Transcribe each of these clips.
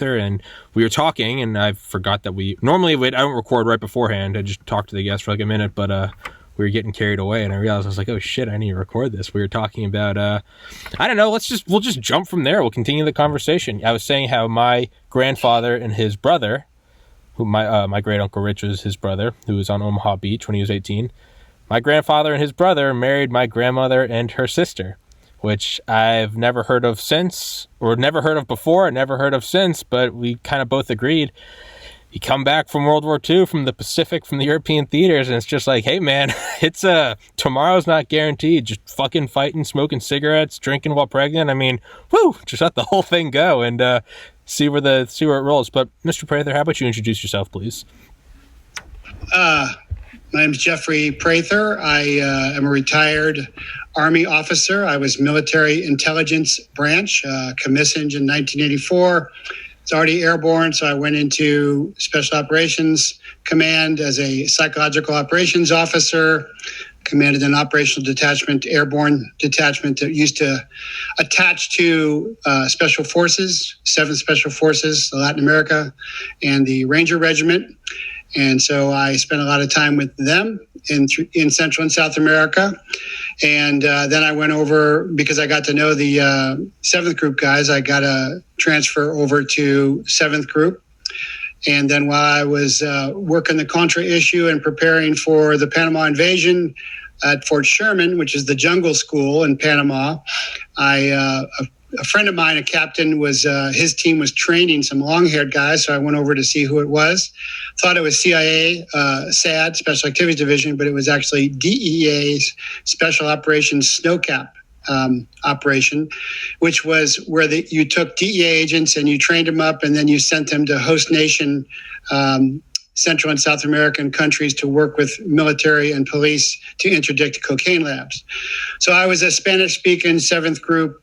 and we were talking, and I forgot that I don't record right beforehand. I just talk to the guest for like a minute, but we were getting carried away, and I realized I was like, oh shit, I need to record this. We were talking about I don't know, we'll just jump from there. We'll continue the conversation. I was saying how my grandfather and his brother, who my great uncle Rich was his brother, who was on Omaha Beach when he was 18. My grandfather and his brother married my grandmother and her sister, which I've never heard of since, or never heard of before, never heard of since, but we kind of both agreed. You come back from World War II, from the Pacific, from the European theaters, and it's just like, hey man, it's tomorrow's not guaranteed. Just fucking fighting, smoking cigarettes, drinking while pregnant. I mean, woo, just let the whole thing go and see where it rolls. But Mr. Prather, how about you introduce yourself, please? My name is Jeffrey Prather. I am a retired Army officer. I was military intelligence branch, commissioned in 1984. It's already airborne, so I went into Special Operations Command as a psychological operations officer, commanded an operational detachment, airborne detachment that used to attach to Special Forces, 7th Special Forces, Latin America, and the Ranger Regiment. And so I spent a lot of time with them in Central and South America. And then I went over, because I got to know the 7th Group guys, I got a transfer over to 7th Group. And then while I was working the Contra issue and preparing for the Panama invasion at Fort Sherman, which is the jungle school in Panama, a friend of mine, a captain, his team was training some long-haired guys, so I went over to see who it was. Thought it was CIA, SAD, Special Activities Division, but it was actually DEA's Special Operations Snowcap operation, which was where you took DEA agents and you trained them up, and then you sent them to host nation Central and South American countries to work with military and police to interdict cocaine labs. So I was a Spanish-speaking 7th Group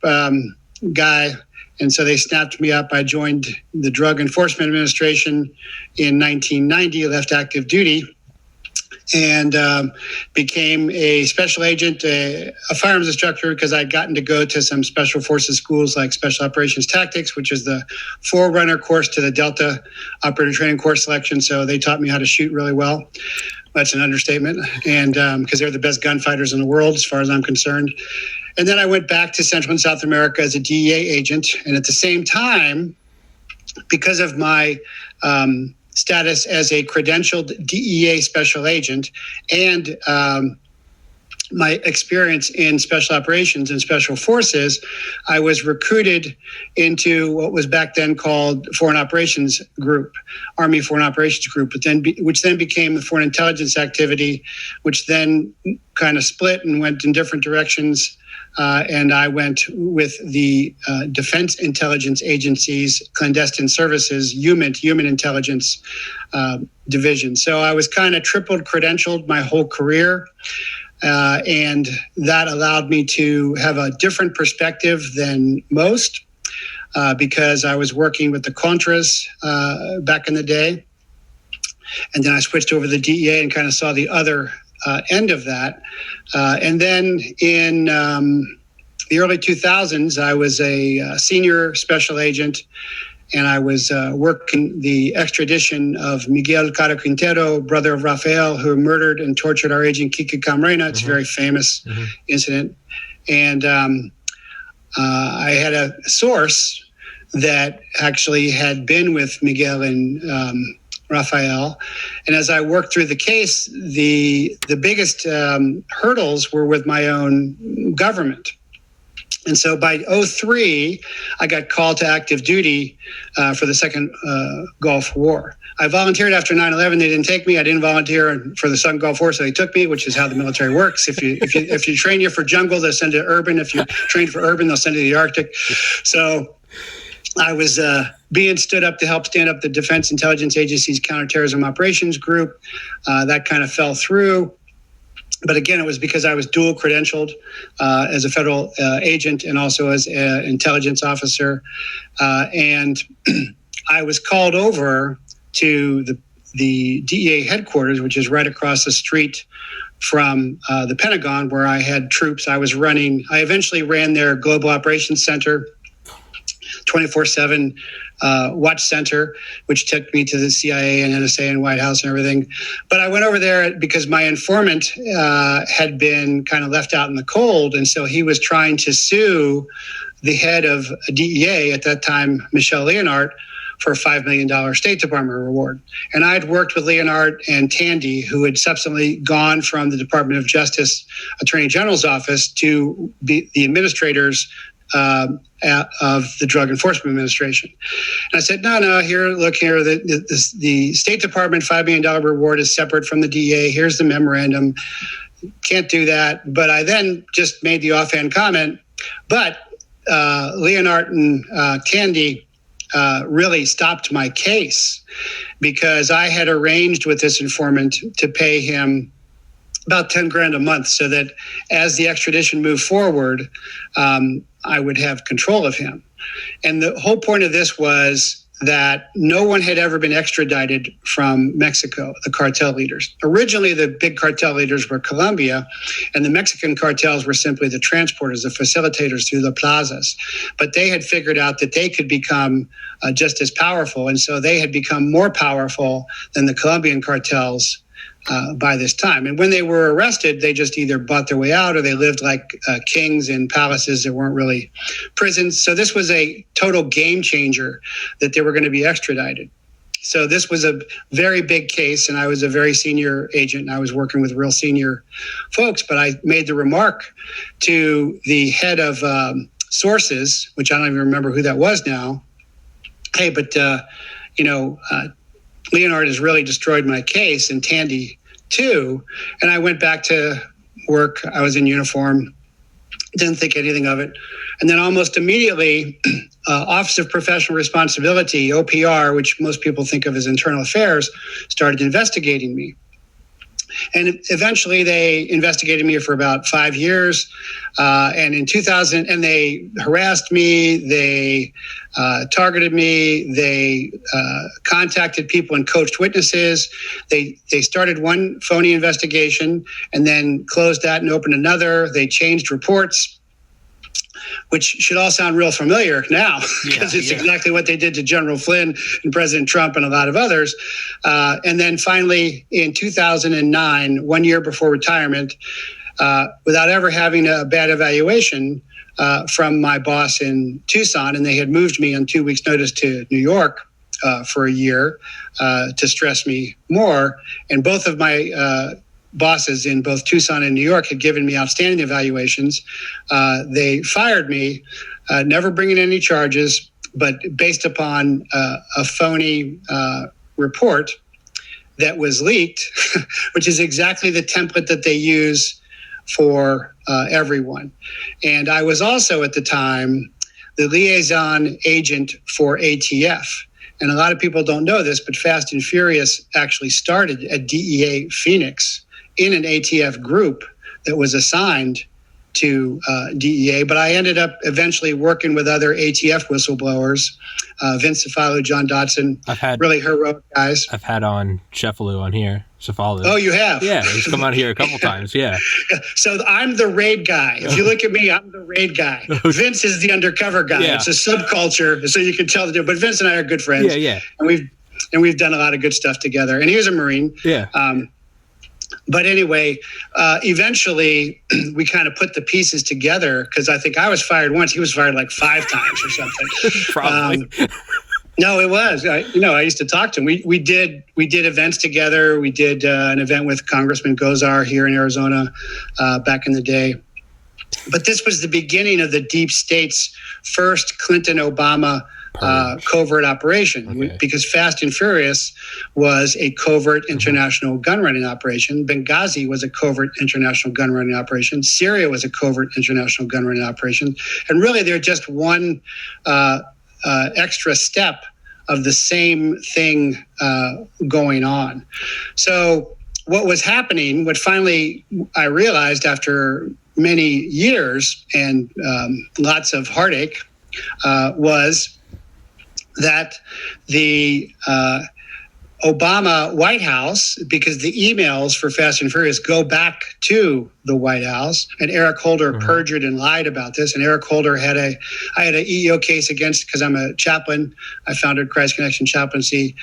guy, and so they snapped me up. I joined the Drug Enforcement Administration in 1990, left active duty, and became a special agent, a firearms instructor, because I'd gotten to go to some special forces schools like Special Operations Tactics, which is the forerunner course to the Delta Operator Training Course selection. So they taught me how to shoot really well. That's an understatement, and because they're the best gunfighters in the world, as far as I'm concerned. And then I went back to Central and South America as a DEA agent. And at the same time, because of my status as a credentialed DEA special agent and my experience in special operations and special forces, I was recruited into what was back then called Foreign Operations Group, Army Foreign Operations Group, which then became the Foreign Intelligence Activity, which then kind of split and went in different directions. And I went with the Defense Intelligence Agency's Clandestine Services, HUMINT, Human Intelligence Division. So I was kind of tripled credentialed my whole career. And that allowed me to have a different perspective than most because I was working with the Contras back in the day. And then I switched over to the DEA and kind of saw the other end of that. And then in the early 2000s, I was a senior special agent, and I was working the extradition of Miguel Caro Quintero, brother of Rafael, who murdered and tortured our agent Kiki Camarena. It's a very famous incident. And I had a source that actually had been with Miguel and Rafael. And as I worked through the case, the biggest hurdles were with my own government. And so by 2003, I got called to active duty for the second Gulf War. I volunteered after 9/11. They didn't take me. I didn't volunteer for the second Gulf War, so they took me, which is how the military works. If you train you for jungle, they'll send you to urban. If you train for urban, they'll send you to the Arctic. So I was being stood up to help stand up the Defense Intelligence Agency's Counterterrorism Operations Group. That kind of fell through. But again, it was because I was dual credentialed as a federal agent and also as an intelligence officer. And I was called over to the DEA headquarters, which is right across the street from the Pentagon, where I had troops. I eventually ran their Global Operations Center. 24/7 watch center, which took me to the CIA and NSA and White House and everything. But I went over there because my informant had been kind of left out in the cold. And so he was trying to sue the head of DEA at that time, Michelle Leonard, for a $5 million State Department reward. And I'd worked with Leonard and Tandy, who had subsequently gone from the Department of Justice Attorney General's office to be the administrators of the Drug Enforcement Administration. And I said, no, here, look here, the State Department $5 million reward is separate from the DEA. Here's the memorandum. Can't do that. But I then just made the offhand comment, but Leonard and Tandy really stopped my case, because I had arranged with this informant to pay him about $10,000 a month, so that as the extradition moved forward, I would have control of him. And the whole point of this was that no one had ever been extradited from Mexico, the cartel leaders. Originally, the big cartel leaders were Colombia, and the Mexican cartels were simply the transporters, the facilitators through the plazas. But they had figured out that they could become just as powerful, and so they had become more powerful than the Colombian cartels by this time. And when they were arrested, they just either bought their way out, or they lived like kings in palaces that weren't really prisons. So this was a total game changer, that they were going to be extradited. So this was a very big case, and I was a very senior agent, and I was working with real senior folks. But I made the remark to the head of sources, which I don't even remember who that was now. Hey, but Leonard has really destroyed my case, and Tandy too. And I went back to work. I was in uniform, didn't think anything of it. And then almost immediately, Office of Professional Responsibility, OPR, which most people think of as Internal Affairs, started investigating me. And eventually they investigated me for about 5 years. And in 2000, and they harassed me, they targeted me, they contacted people and coached witnesses. They started one phony investigation and then closed that and opened another. They changed reports, which should all sound real familiar now, because it's exactly what they did to General Flynn and President Trump and a lot of others. And then finally, in 2009, 1 year before retirement, without ever having a bad evaluation from my boss in Tucson, and they had moved me on 2 weeks' notice to New York for a year to stress me more. And both of my bosses in both Tucson and New York had given me outstanding evaluations. They fired me, never bringing any charges, but based upon a phony report that was leaked, which is exactly the template that they use for everyone. And I was also at the time the liaison agent for ATF. And a lot of people don't know this, but Fast and Furious actually started at DEA Phoenix in an ATF group that was assigned to DEA. But I ended up eventually working with other ATF whistleblowers, Vince Cefalu, John Dotson, really heroic guys. I've had on Cefalu on here, Cefalu. Oh, you have? Yeah, he's come on here a couple times, yeah. So I'm the raid guy. If you look at me, I'm the raid guy. Vince is the undercover guy. Yeah. It's a subculture, so you can tell the difference. But Vince and I are good friends. Yeah. And we've done a lot of good stuff together. And he was a Marine. Yeah. But anyway, eventually we kind of put the pieces together, because I think I was fired once. He was fired like 5 times or something. Probably. No, it was. I used to talk to him. We did events together. We did an event with Congressman Gozar here in Arizona back in the day. But this was the beginning of the deep state's first Clinton-Obama covert operation, because Fast and Furious was a covert international gun running operation. Benghazi was a covert international gun running operation. Syria was a covert international gun running operation. And really, they're just one extra step of the same thing going on. So what was happening, what finally I realized after many years and lots of heartache, was that the Obama White House, because the emails for Fast and Furious go back to the White House, and Eric Holder perjured and lied about this. And Eric Holder I had an EEO case against, because I'm a chaplain. I founded Christ Connection Chaplaincy.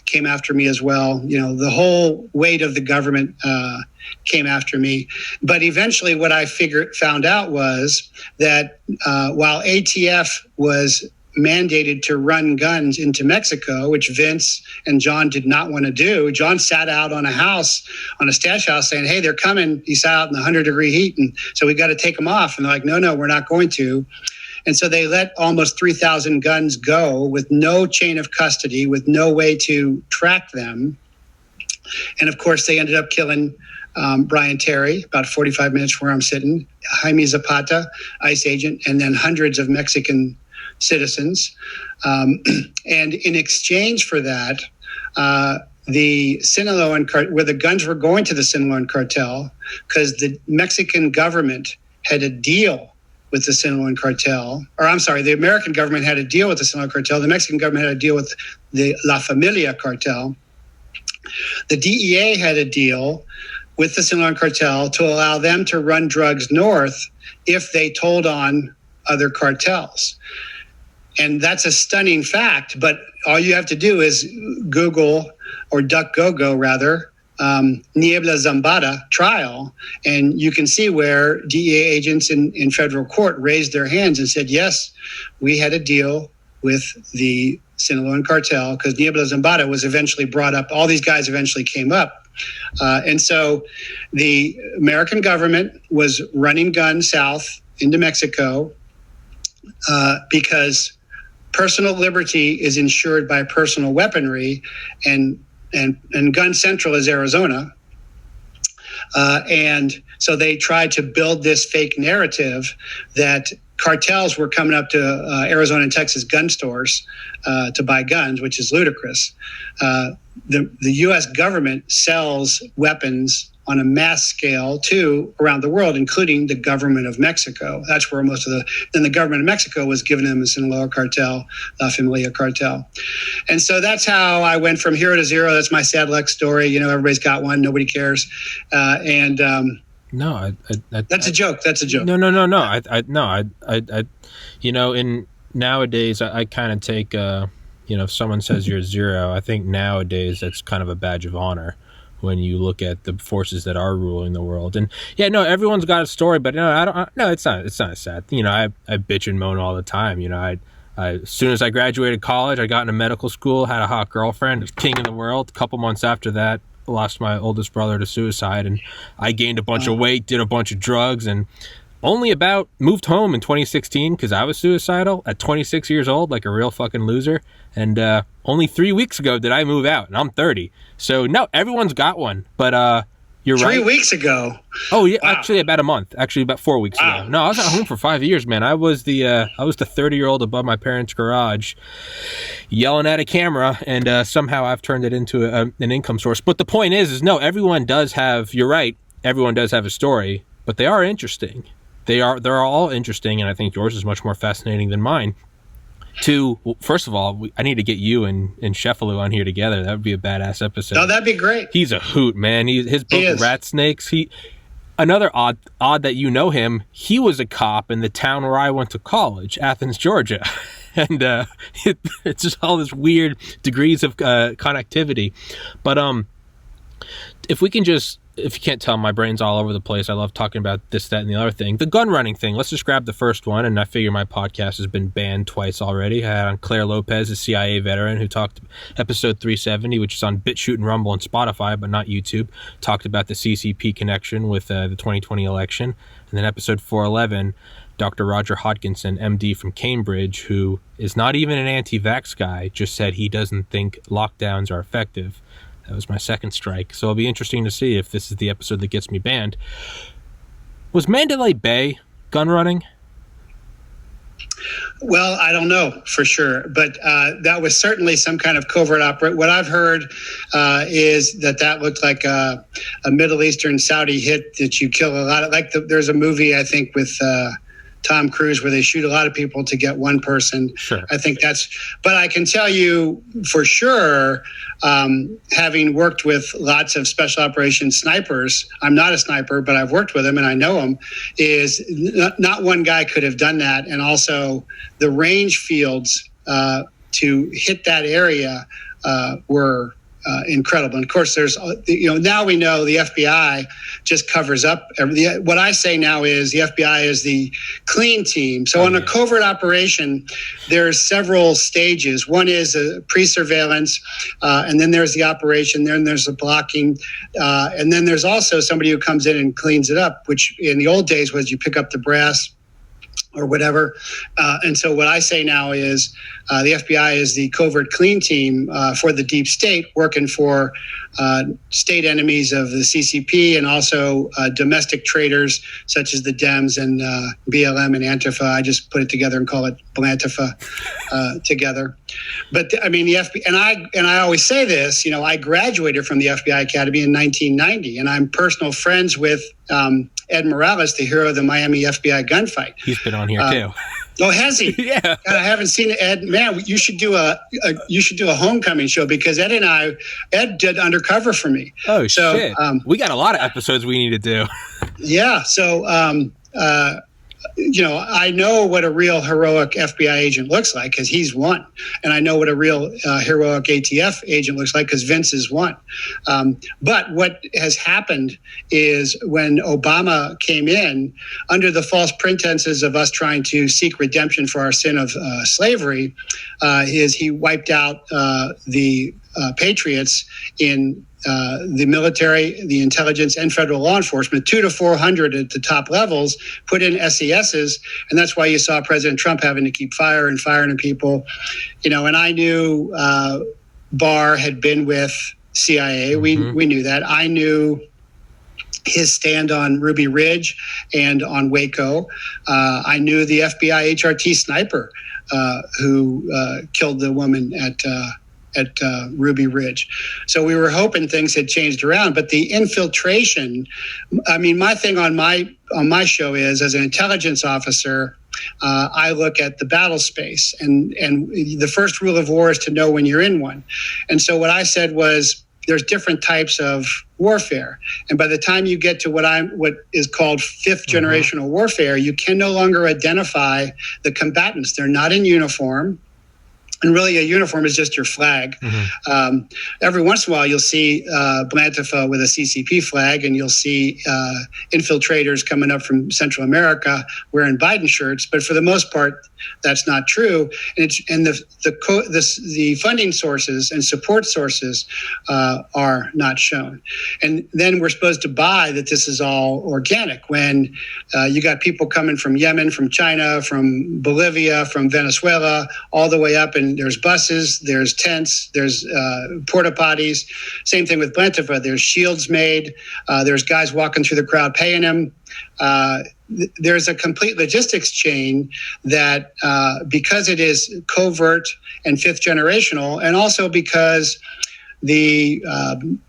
Came after me as well. The whole weight of the government came after me. But eventually what I found out was that while ATF was mandated to run guns into Mexico, which Vince and John did not want to do. John sat out on a stash house saying, hey, they're coming. He sat out in the 100-degree heat. And so we got to take them off. And they're like, no, we're not going to. And so they let almost 3,000 guns go with no chain of custody, with no way to track them. And of course, they ended up killing Brian Terry, about 45 minutes from where I'm sitting, Jaime Zapata, ICE agent, and then hundreds of Mexican citizens. And in exchange for that, the Sinaloan where the guns were going to the Sinaloan cartel, because the Mexican government had a deal with the Sinaloan cartel, or I'm sorry, the American government had a deal with the Sinaloa cartel. The Mexican government had a deal with the La Familia cartel. The DEA had a deal with the Sinaloa cartel to allow them to run drugs north if they told on other cartels. And that's a stunning fact, but all you have to do is Google, or DuckGoGo rather, Niebla Zambada trial, and you can see where DEA agents in federal court raised their hands and said, yes, we had a deal with the Sinaloan cartel, because Niebla Zambada was eventually brought up. All these guys eventually came up. And so the American government was running guns south into Mexico because personal liberty is ensured by personal weaponry, and Gun Central is Arizona. And so they tried to build this fake narrative that cartels were coming up to Arizona and Texas gun stores to buy guns, which is ludicrous. The U.S. government sells weapons on a mass scale to around the world, including the government of Mexico. That's where then the government of Mexico was giving them the Sinaloa cartel, La Familia cartel. And so that's how I went from hero to zero. That's my sad luck story. Everybody's got one. Nobody cares. No, that's a joke. That's a joke. No. In nowadays, I kind of take, if someone says you're zero, I think nowadays that's kind of a badge of honor when you look at the forces that are ruling the world. And everyone's got a story, but it's not sad. I bitch and moan all the time. As soon as I graduated college, I got into medical school, had a hot girlfriend, was king of the world. A couple months after that, lost my oldest brother to suicide, and I gained a bunch of weight, did a bunch of drugs, and moved home in 2016 because I was suicidal at 26 years old, like a real fucking loser. And only 3 weeks ago did I move out, and I'm 30. So no, everyone's got one, but you're right. 3 weeks ago. Oh yeah, wow. Actually about a month. Actually about 4 weeks ago. No, I was at home for 5 years, man. I was the 30-year-old above my parents' garage, yelling at a camera, and somehow I've turned it into an income source. But the point is no, everyone does have. You're right. Everyone does have a story, but they are interesting. They're all interesting, and I think yours is much more fascinating than mine. First of all, I need to get you and Sheffield on here together. That would be a badass episode. Oh, that'd be great. He's a hoot, man. His book Rat Snakes. Another odd that him. He was a cop in the town where I went to college, Athens, Georgia, and it's just all this weird degrees of connectivity. But if you can't tell, my brain's all over the place. I love talking about this, that, and the other thing. The gun running thing, let's just grab the first one, and I figure my podcast has been banned twice already. I had on Claire Lopez, a CIA veteran, who talked episode 370, which is on BitChute and Rumble and Spotify, but not YouTube, talked about the CCP connection with the 2020 election. And then episode 411, Dr. Roger Hodgkinson, MD from Cambridge, who is not even an anti-vax guy, just said he doesn't think lockdowns are effective. That was my second strike. So it'll be interesting to see if this is the episode that gets me banned. Was Mandalay Bay gun running? Well, I don't know for sure, but that was certainly some kind of covert operation. What I've heard is that looked like a Middle Eastern Saudi hit that you kill a lot of. There's a movie I think with Tom Cruise, where they shoot a lot of people to get one person. Sure. I think but I can tell you for sure, having worked with lots of special operations snipers, I'm not a sniper, but I've worked with them and I know them, is not one guy could have done that. And also the range fields to hit that area were incredible. And of course, there's, now we know the FBI just covers up everything. What I say now is the FBI is the clean team. So on a covert operation, there's several stages. One is a pre-surveillance, and then there's the operation, then there's the blocking, and then there's also somebody who comes in and cleans it up, which in the old days was you pick up the brass or whatever. And so what I say now is the FBI is the covert clean team for the deep state, working for state enemies of the CCP and also domestic traitors such as the Dems and BLM and Antifa. I just put it together and call it Blantifa together. But I mean, the FBI, and I always say this, I graduated from the FBI Academy in 1990, and I'm personal friends with Ed Morales, the hero of the Miami FBI gunfight. He's been on here too. Oh, has he? Yeah. God, I haven't seen Ed. Man, you should do a homecoming show, because Ed did undercover for me. Oh, so, shit. We got a lot of episodes we need to do. Yeah. So, I know what a real heroic FBI agent looks like, because he's one. And I know what a real heroic ATF agent looks like, because Vince is one. But what has happened is when Obama came in, under the false pretenses of us trying to seek redemption for our sin of slavery, he wiped out the patriots in the military, the intelligence, and federal law enforcement, 200 to 400 at the top levels, put in SESs, and that's why you saw President Trump having to keep firing people. And I knew Barr had been with CIA. Mm-hmm. We knew that. I knew his stand on Ruby Ridge and on Waco. I knew the FBI HRT sniper who killed the woman at Ruby Ridge. So we were hoping things had changed around, but the infiltration, I mean, my thing on my show is, as an intelligence officer, I look at the battle space, and the first rule of war is to know when you're in one. And so what I said was, there's different types of warfare. And by the time you get to what is called fifth generational warfare, you can no longer identify the combatants. They're not in uniform. And really, a uniform is just your flag. Mm-hmm. Every once in a while, you'll see Blantifa with a CCP flag, and you'll see infiltrators coming up from Central America wearing Biden shirts. But for the most part, that's not true. And the funding sources and support sources are not shown. And then we're supposed to buy that this is all organic, when you got people coming from Yemen, from China, from Bolivia, from Venezuela, all the way up. And there's buses, there's tents, there's porta potties. Same thing with Blantifa. There's shields made. There's guys walking through the crowd paying them. There's a complete logistics chain that, because it is covert and fifth generational, and also because the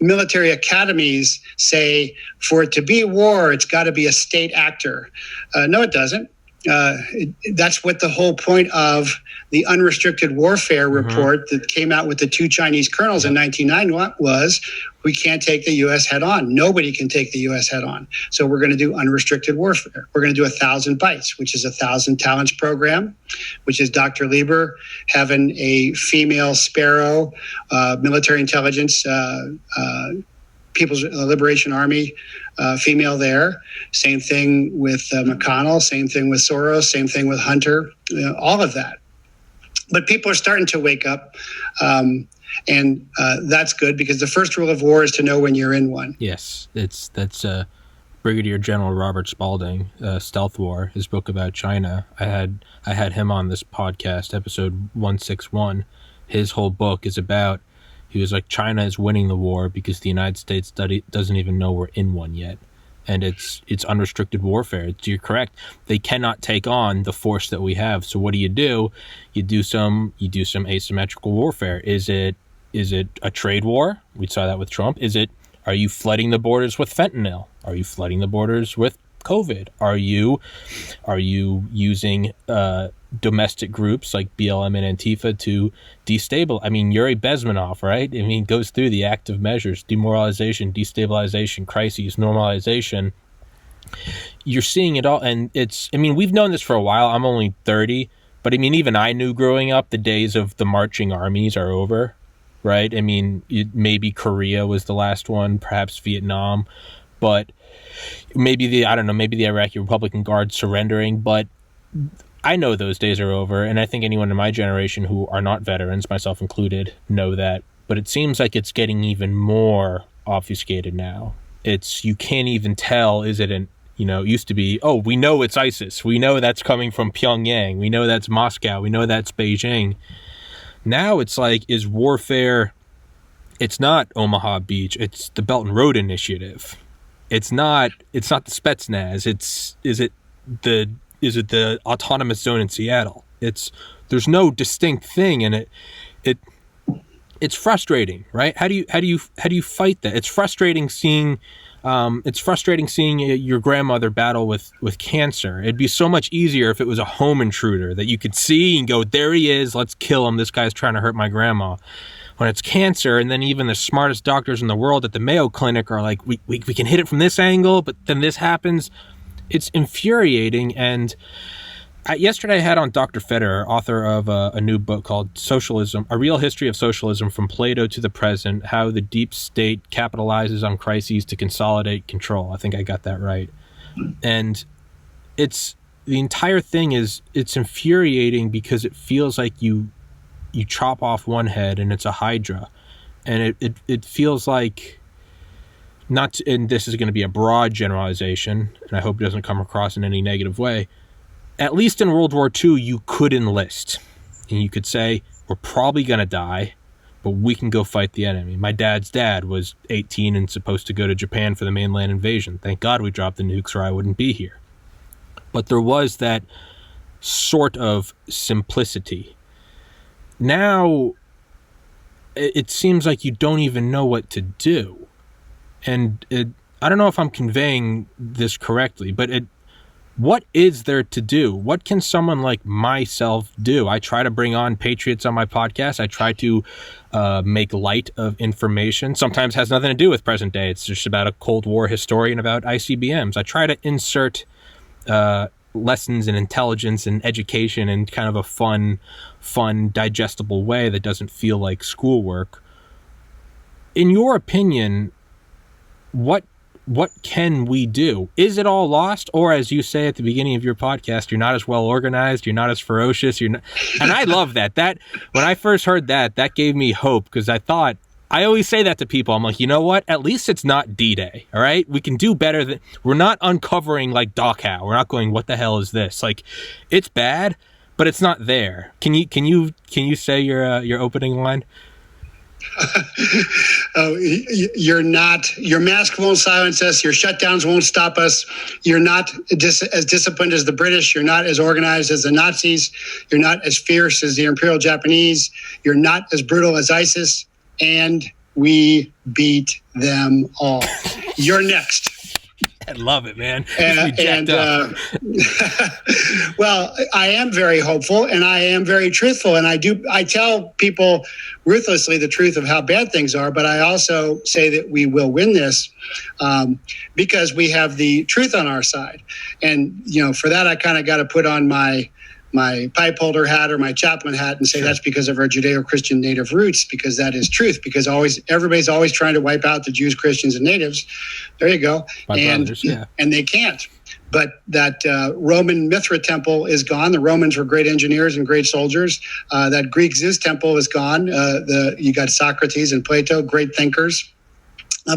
military academies say for it to be war, it's got to be a state actor. No, it doesn't. That's what the whole point of the unrestricted warfare report that came out with the two Chinese colonels in 1999 was, we can't take the U.S. head on. Nobody can take the U.S. head on. So we're going to do unrestricted warfare. We're going to do 1,000 bites, which is 1,000 talents program, which is Dr. Lieber having a female Sparrow, military intelligence, People's Liberation Army female there. Same thing with McConnell, same thing with Soros, same thing with Hunter, all of that. But people are starting to wake up, and that's good, because the first rule of war is to know when you're in one. Yes, that's Brigadier General Robert Spalding, Stealth War, his book about China. I had him on this podcast, episode 161. His whole book is about, he was like, China is winning the war because the United States doesn't even know we're in one yet. And it's unrestricted warfare. You're correct. They cannot take on the force that we have. So what do? You do some asymmetrical warfare. Is it a trade war? We saw that with Trump. Are you flooding the borders with fentanyl? Are you flooding the borders with COVID? Are you using domestic groups like BLM and Antifa to destabilize? I mean, Yuri Bezmenov, right? I mean, goes through the active measures: demoralization, destabilization, crises, normalization. You're seeing it all, and we've known this for a while. I'm only 30, but I mean, even I knew growing up the days of the marching armies are over, right? I mean, maybe Korea was the last one, perhaps Vietnam, but maybe the Iraqi Republican Guard surrendering, but I know those days are over, and I think anyone in my generation who are not veterans, myself included, know that. But it seems like it's getting even more obfuscated now. You can't even tell, is it it used to be, oh, we know it's ISIS. We know that's coming from Pyongyang. We know that's Moscow. We know that's Beijing. Now it's like, is warfare, it's not Omaha Beach. It's the Belt and Road Initiative. It's not the Spetsnaz. Is it the autonomous zone in Seattle? There's no distinct thing, and it's frustrating, right? How do you fight that? It's frustrating seeing your grandmother battle with cancer. It'd be so much easier if it was a home intruder that you could see and go, there he is, let's kill him. This guy's trying to hurt my grandma. When it's cancer, and then even the smartest doctors in the world at the Mayo Clinic are like, we can hit it from this angle, but then this happens. It's infuriating. And yesterday I had on Dr. Federer, author of a new book called Socialism, A Real History of Socialism from Plato to the Present, How the Deep State Capitalizes on Crises to Consolidate Control. I think I got that right. And the entire thing it's infuriating because it feels like you chop off one head and it's a hydra. And it feels like, and this is going to be a broad generalization, and I hope it doesn't come across in any negative way, at least in World War II, you could enlist. And you could say, we're probably going to die, but we can go fight the enemy. My dad's dad was 18 and supposed to go to Japan for the mainland invasion. Thank God we dropped the nukes or I wouldn't be here. But there was that sort of simplicity. Now, it seems like you don't even know what to do. And I don't know if I'm conveying this correctly, but what is there to do? What can someone like myself do? I try to bring on patriots on my podcast. I try to make light of information. Sometimes has nothing to do with present day. It's just about a Cold War historian about ICBMs. I try to insert lessons in intelligence and education in kind of a fun, digestible way that doesn't feel like schoolwork. In your opinion, what can we do? Is it all lost? Or as you say at the beginning of your podcast, you're not as well organized, you're not as ferocious, and I love that. That when I first heard that gave me hope, because I always say that to people. I'm like, you know what? At least it's not D-Day, all right? We can do better. We're not uncovering like Dachau. We're not going, what the hell is this? Like, it's bad, but it's not there. Can you say your opening line? Oh, you're not. Your mask won't silence us. Your shutdowns won't stop us. You're not as disciplined as the British. You're not as organized as the Nazis. You're not as fierce as the Imperial Japanese. You're not as brutal as ISIS. And we beat them all. You're next. I love it, man. Well, I am very hopeful and I am very truthful. And I tell people ruthlessly the truth of how bad things are. But I also say that we will win this because we have the truth on our side. And, for that, I kind of got to put on my pipe holder hat or my chaplain hat and say that's because of our Judeo-Christian native roots, because that is truth, because everybody's always trying to wipe out the Jews, Christians, and natives. There you go. And they can't. But that Roman Mithra temple is gone. The Romans were great engineers and great soldiers. That Greek Zeus temple is gone. You got Socrates and Plato, great thinkers.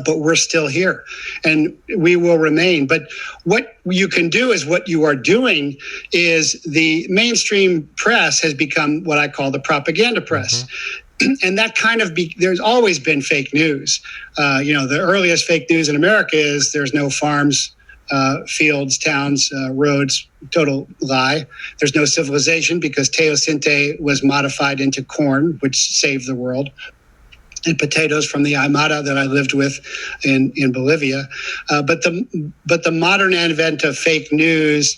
But we're still here and we will remain. But what you can do is what you are doing is the mainstream press has become what I call the propaganda press. Mm-hmm. And that kind of there's always been fake news. The earliest fake news in America is there's no farms, fields, towns, roads, total lie. There's no civilization because teosinte was modified into corn, which saved the world. and potatoes from the Aymara that I lived with in Bolivia. But the modern advent of fake news,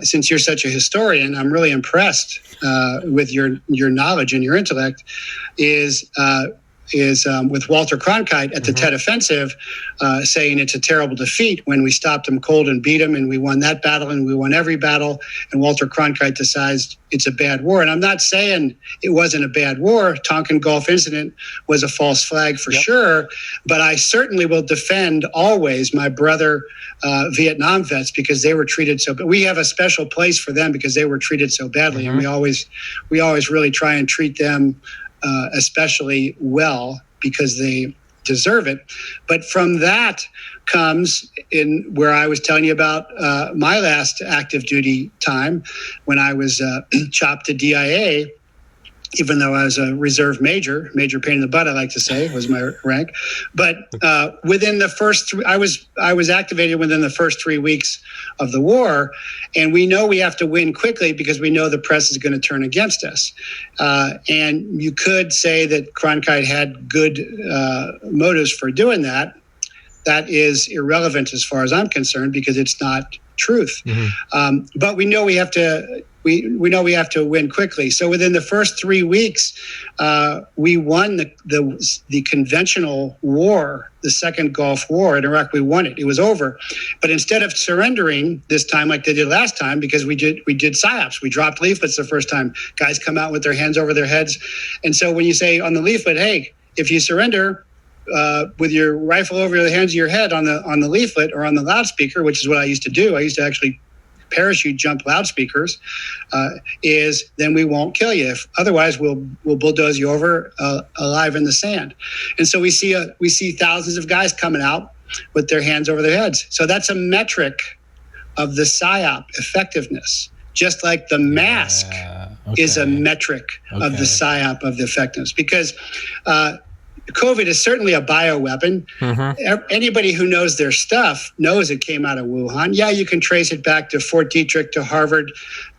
since you're such a historian, I'm really impressed with your knowledge and your intellect, is with Walter Cronkite at the Tet Offensive saying it's a terrible defeat when we stopped them cold and beat them, and we won that battle and we won every battle, and Walter Cronkite decides it's a bad war. And I'm not saying it wasn't a bad war. Tonkin Gulf incident was a false flag for sure, but I certainly will defend always my brother Vietnam vets because they were treated so bad. We have a special place for them because they were treated so badly, and we always really try and treat them especially well because they deserve it. But from that comes in where I was telling you about my last active duty time when I was chopped to DIA, even though I was a reserve major pain in the butt, I like to say, was my rank. But within the first I was activated within the first 3 weeks of the war, and we know we have to win quickly because we know the press is going to turn against us. And you could say that Cronkite had good motives for doing that. That is irrelevant as far as I'm concerned because it's not truth. But we know we have to. We know we have to win quickly. So within the first 3 weeks, we won the conventional war, the second Gulf War in Iraq. We won it. It was over. But instead of surrendering this time like they did last time, because we did PSYOPs, we dropped leaflets the first time. Guys come out with their hands over their heads. And so when you say on the leaflet, hey, if you surrender with your rifle over the hands of your head on the leaflet or on the loudspeaker, which is what I used to do. I used to actually parachute jump loudspeakers, is then we won't kill you. If otherwise, we'll bulldoze you over alive in the sand. And so we see thousands of guys coming out with their hands over their heads. So that's a metric of the PSYOP effectiveness, just like the mask is a metric of the PSYOP of the effectiveness. Because COVID is certainly a bioweapon. Anybody who knows their stuff knows it came out of Wuhan. Yeah, you can trace it back to Fort Detrick, to Harvard,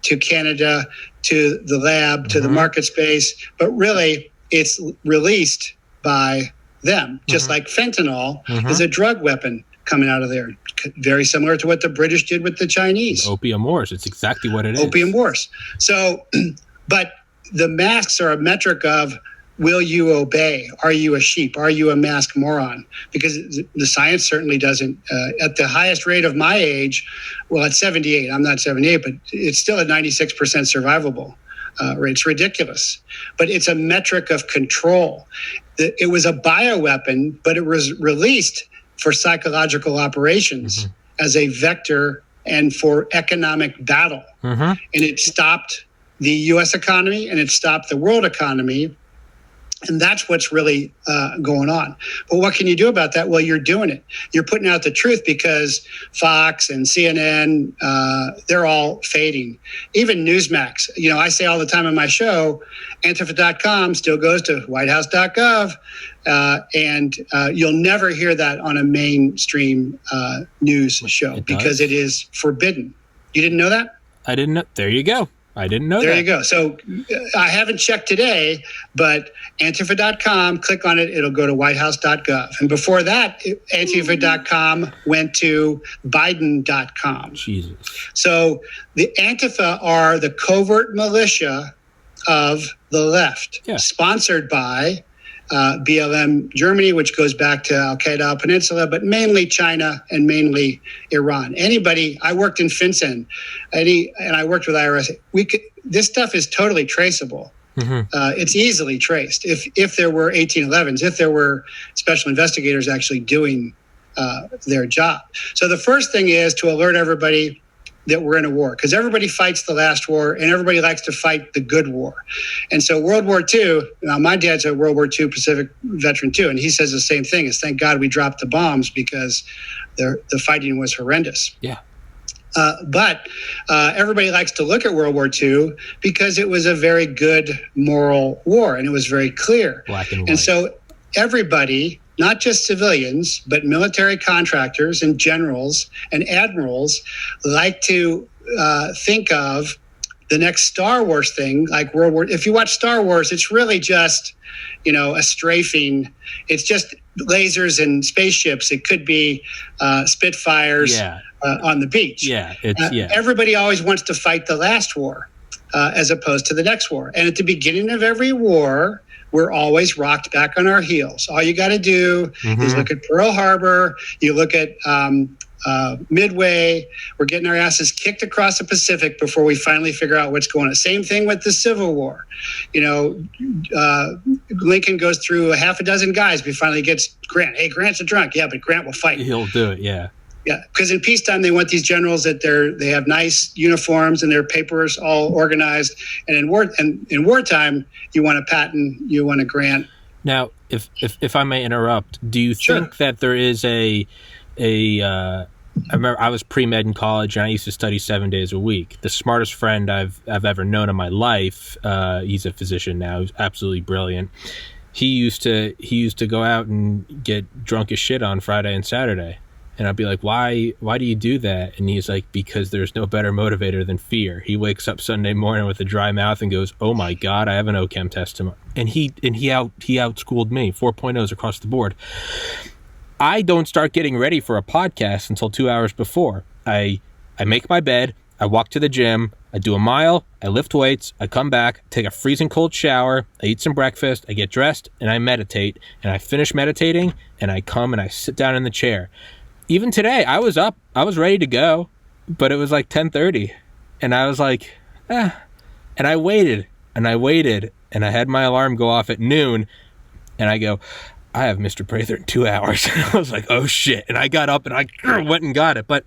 to Canada, to the lab, to the market space. But really, it's released by them, just like fentanyl is a drug weapon coming out of there. Very similar to what the British did with the Chinese. Opium wars. It's exactly what it is. Opium wars. So, but the masks are a metric of, will you obey? Are you a sheep? Are you a mask moron? Because the science certainly doesn't. At the highest rate of my age, well, at 78, I'm not 78, but it's still a 96% survivable rate. It's ridiculous. But it's a metric of control. It was a bioweapon, but it was released for psychological operations as a vector and for economic battle. And it stopped the U.S. economy and it stopped the world economy. And that's what's really going on. But what can you do about that? Well, you're doing it. You're putting out the truth because Fox and CNN, they're all fading. Even Newsmax. You know, I say all the time on my show, Antifa.com still goes to whitehouse.gov. And you'll never hear that on a mainstream news show because it is forbidden. You didn't know that? I didn't know. There you go. I didn't know that. There you go. So I haven't checked today, but Antifa.com, click on it, it'll go to whitehouse.gov. And before that, Antifa.com went to Biden.com. Jesus. So the Antifa are the covert militia of the left, sponsored by BLM Germany, which goes back to Al-Qaeda Peninsula, but mainly China and mainly Iran. I worked in FinCEN, and I worked with IRS. This stuff is totally traceable. It's easily traced. If there were 1811s, if there were special investigators actually doing their job. So the first thing is to alert everybody that we're in a war, because everybody fights the last war and everybody likes to fight the good war. And so World War II, now my dad's a World War II Pacific veteran too, and he says the same thing, is thank God we dropped the bombs because the fighting was horrendous. Yeah. But everybody likes to look at World War II because it was a very good moral war and it was very clear. Black and white. And so everybody, not just civilians, but military contractors and generals and admirals like to think of the next Star Wars thing, like World War. If you watch Star Wars, it's really just, a strafing. It's just lasers and spaceships. It could be Spitfires on the beach. Everybody always wants to fight the last war as opposed to the next war. And at the beginning of every war, we're always rocked back on our heels. All you got to do is look at Pearl Harbor. You look at Midway. We're getting our asses kicked across the Pacific before we finally figure out what's going on. Same thing with the Civil War. Lincoln goes through a half a dozen guys. He finally gets Grant. Hey, Grant's a drunk. Yeah, but Grant will fight. He'll do it, yeah. Yeah, because in peacetime, they want these generals that they have nice uniforms and their papers all organized. And in wartime, you want a Patton, you want a Grant. Now, if I may interrupt, do you think that there is I remember I was pre-med in college and I used to study 7 days a week. The smartest friend I've ever known in my life, he's a physician now, he's absolutely brilliant. He used to go out and get drunk as shit on Friday and Saturday. And I'd be like, why do you do that? And he's like, because there's no better motivator than fear. He wakes up Sunday morning with a dry mouth and goes, oh my God, I have an OChem test tomorrow. And he outschooled me, 4.0s across the board. I don't start getting ready for a podcast until 2 hours before. I make my bed, I walk to the gym, I do a mile, I lift weights, I come back, take a freezing cold shower, I eat some breakfast, I get dressed, and I meditate. And I finish meditating, and I come and I sit down in the chair. Even today, I was up, I was ready to go, but it was like 10:30, and I was like, and I waited, and I had my alarm go off at noon, and I go, I have Mr. Prather in 2 hours. And I was like, oh shit, and I got up and I went and got it, but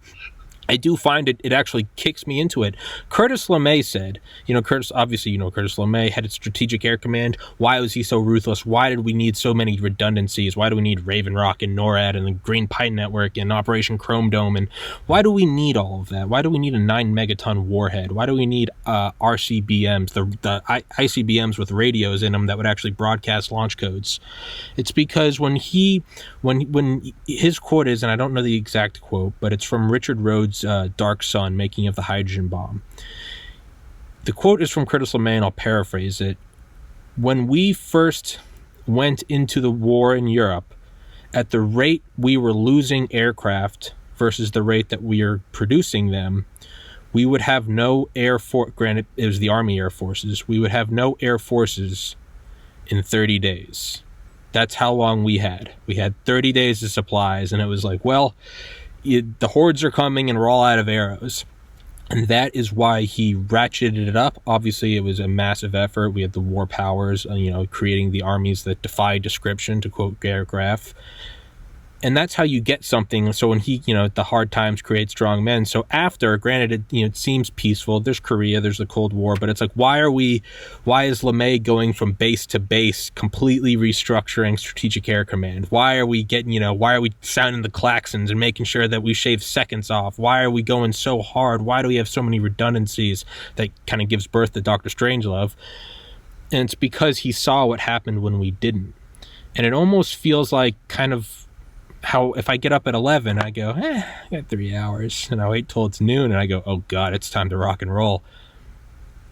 I do find it actually kicks me into it. Curtis LeMay said, Curtis LeMay had a Strategic Air Command. Why was he so ruthless? Why did we need so many redundancies? Why do we need Raven Rock and NORAD and the Green Pine Network and Operation Chrome Dome? And why do we need all of that? Why do we need a 9 megaton warhead? Why do we need RCBMs, the ICBMs with radios in them that would actually broadcast launch codes? It's because when his quote is, and I don't know the exact quote, but it's from Richard Rhodes' Dark Sun, Making of the Hydrogen Bomb. The quote is from Curtis LeMay, and I'll paraphrase it. When we first went into the war in Europe, at the rate we were losing aircraft versus the rate that we are producing them, we would have no air force. Granted, it was the Army Air Forces. We would have no air forces in 30 days. That's how long we had. We had 30 days of supplies, and it was like, well, the hordes are coming and we're all out of arrows. And that is why he ratcheted it up. Obviously, it was a massive effort. We had the war powers, creating the armies that defy description, to quote Garrett Graff. And that's how you get something. So when he, the hard times create strong men. So after, granted, it seems peaceful. There's Korea, there's the Cold War, but it's like, why is LeMay going from base to base, completely restructuring Strategic Air Command? Why are we sounding the klaxons and making sure that we shave seconds off? Why are we going so hard? Why do we have so many redundancies? That kind of gives birth to Dr. Strangelove. And it's because he saw what happened when we didn't. And it almost feels like kind of how if I get up at 11, I go, I got 3 hours, and I wait till it's noon, and I go, oh God, it's time to rock and roll.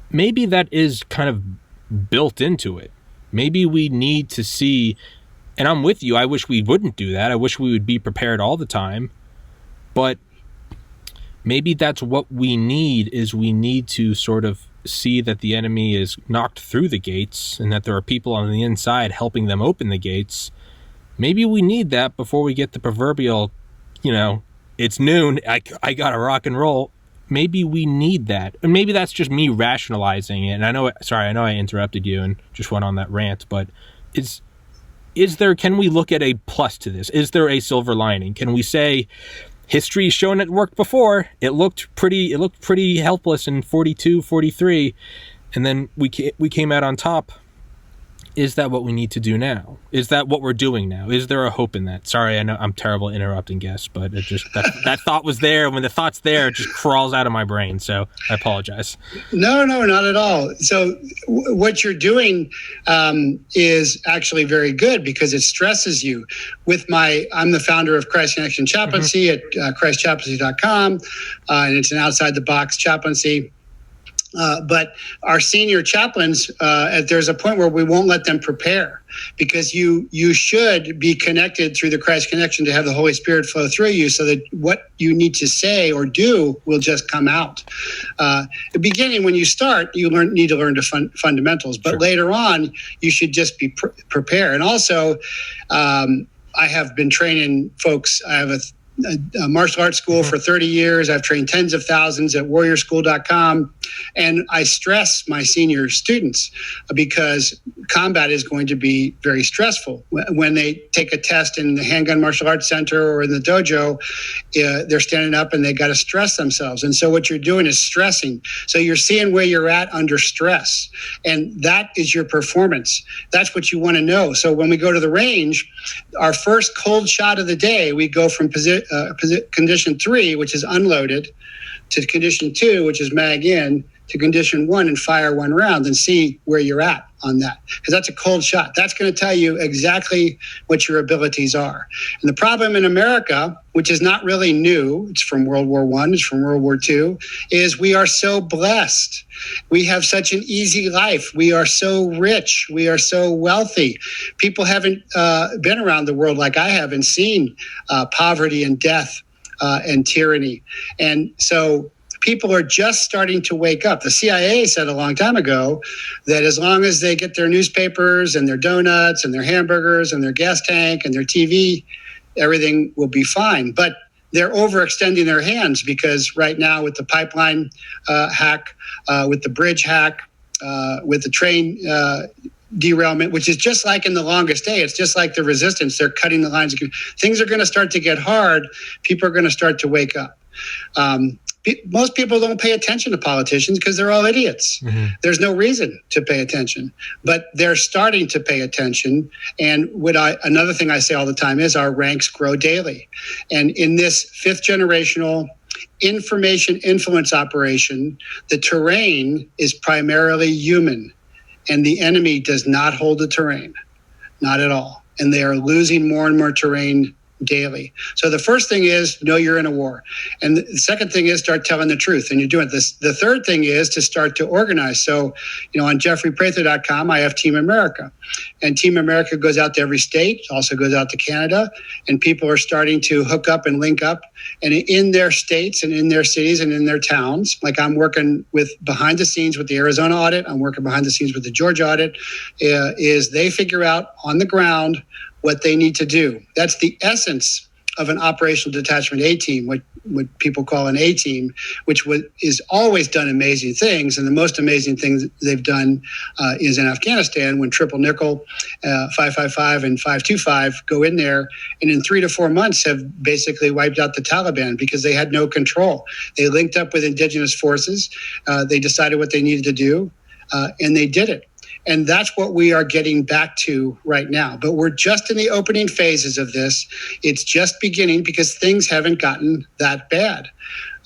Maybe that is kind of built into it. Maybe we need to see, and I'm with you, I wish we wouldn't do that. I wish we would be prepared all the time, but maybe that's what we need, is we need to sort of see that the enemy is knocked through the gates, and that there are people on the inside helping them open the gates. Maybe we need that before we get the proverbial, it's noon, I gotta rock and roll. Maybe we need that. And maybe that's just me rationalizing it. And I know I interrupted you and just went on that rant, but can we look at a plus to this? Is there a silver lining? Can we say history's shown it worked before? It looked pretty helpless in 42, 43, and then we came out on top. Is that what we need to do now? Is that what we're doing now? Is there a hope in that? Sorry, I know I'm terrible at interrupting guests, but it just that thought was there. When the thought's there, it just crawls out of my brain. So I apologize. No, not at all. So what you're doing is actually very good, because it stresses you. I'm the founder of Christ in Action Chaplaincy at ChristChaplaincy.com, and it's an outside the box chaplaincy. But our senior chaplains, there's a point where we won't let them prepare, because you should be connected through the Christ connection to have the Holy Spirit flow through you, so that what you need to say or do will just come out. At the beginning, when you start, you need to learn the fundamentals, but Sure. later on, you should just be prepared. And also, I have been training folks. I have a martial arts school for 30 years. I've trained tens of thousands at warriorschool.com. And I stress my senior students, because combat is going to be very stressful. When they take a test in the Handgun Martial Arts Center or in the dojo, they're standing up and they got to stress themselves. And so what you're doing is stressing. So you're seeing where you're at under stress. And that is your performance. That's what you want to know. So when we go to the range, our first cold shot of the day, we go from condition 3, which is unloaded, to condition 2, which is mag in, to condition 1 and fire 1 round, and see where you're at on that. Because that's a cold shot. That's going to tell you exactly what your abilities are. And the problem in America, which is not really new, it's from World War I, it's from World War II, is we are so blessed. We have such an easy life. We are so rich. We are so wealthy. People haven't been around the world like I have and seen poverty and death and tyranny. And so people are just starting to wake up. The CIA said a long time ago that as long as they get their newspapers and their donuts and their hamburgers and their gas tank and their TV, everything will be fine. But they're overextending their hands, because right now with the pipeline hack, with the bridge hack, with the train derailment, which is just like in the longest day, it's just like the resistance. They're cutting the lines. Things are going to start to get hard. People are going to start to wake up. Most people don't pay attention to politicians because they're all idiots. Mm-hmm. There's no reason to pay attention, but they're starting to pay attention. And another thing I say all the time is our ranks grow daily. And in this 5th generational information influence operation, the terrain is primarily human, and the enemy does not hold the terrain, not at all. And they are losing more and more terrain daily. So the first thing is know you're in a war. And the second thing is start telling the truth, and you're doing this. The third thing is to start to organize. So, on jeffreyprather.com, I have Team America, and Team America goes out to every state, also goes out to Canada, and people are starting to hook up and link up, and in their states and in their cities and in their towns. Like I'm working with behind the scenes with the Arizona audit. I'm working behind the scenes with the Georgia audit, is they figure out on the ground what they need to do. That's the essence of an operational detachment A team, what people call an A team, which is always done amazing things. And the most amazing things they've done is in Afghanistan, when Triple Nickel, 555 and 525 go in there, and in 3 to 4 months have basically wiped out the Taliban because they had no control. They linked up with indigenous forces. They decided what they needed to do, and they did it. And that's what we are getting back to right now. But we're just in the opening phases of this. It's just beginning because things haven't gotten that bad.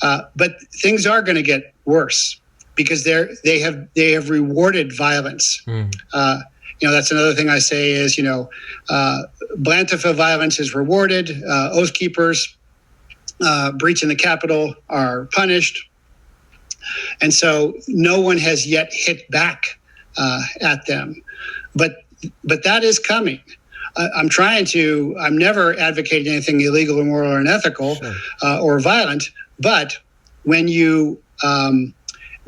But things are going to get worse because they have rewarded violence. That's another thing I say is, Blantifa violence is rewarded. Oath keepers breaching the Capitol are punished. And so no one has yet hit back at them, but that is coming. I'm never advocating anything illegal, immoral, or unethical, sure, or violent. But when you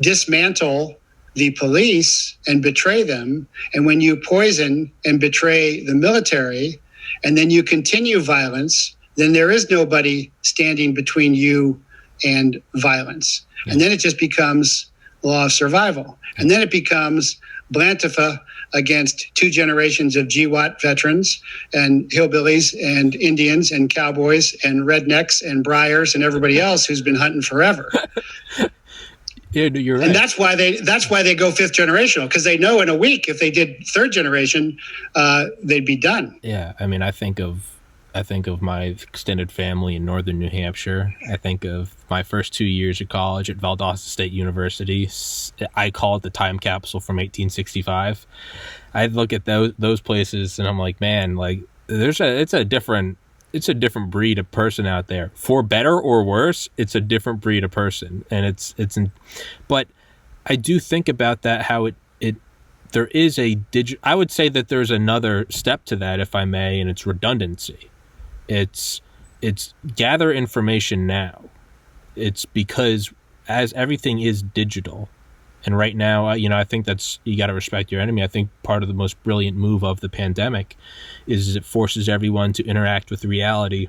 dismantle the police and betray them, and when you poison and betray the military, and then you continue violence, then there is nobody standing between you and violence. Yeah. And then it just becomes law of survival. And then it becomes Blantifa against 2 generations of GWAT veterans and hillbillies and Indians and cowboys and rednecks and briars and everybody else who's been hunting forever. Yeah, you're right. And that's why they go 5th generational, because they know in a week if they did 3rd generation, they'd be done. Yeah, I mean, I think of my extended family in northern New Hampshire. I think of my first 2 years of college at Valdosta State University. I call it the time capsule from 1865. I look at those places and I'm like, man, like it's a different breed of person out there. For better or worse, it's a different breed of person, and but I do think about that, how there is I would say that there's another step to that, if I may, and it's redundancy. It's gather information now. It's because as everything is digital, and right now, I think you got to respect your enemy. I think part of the most brilliant move of the pandemic is it forces everyone to interact with reality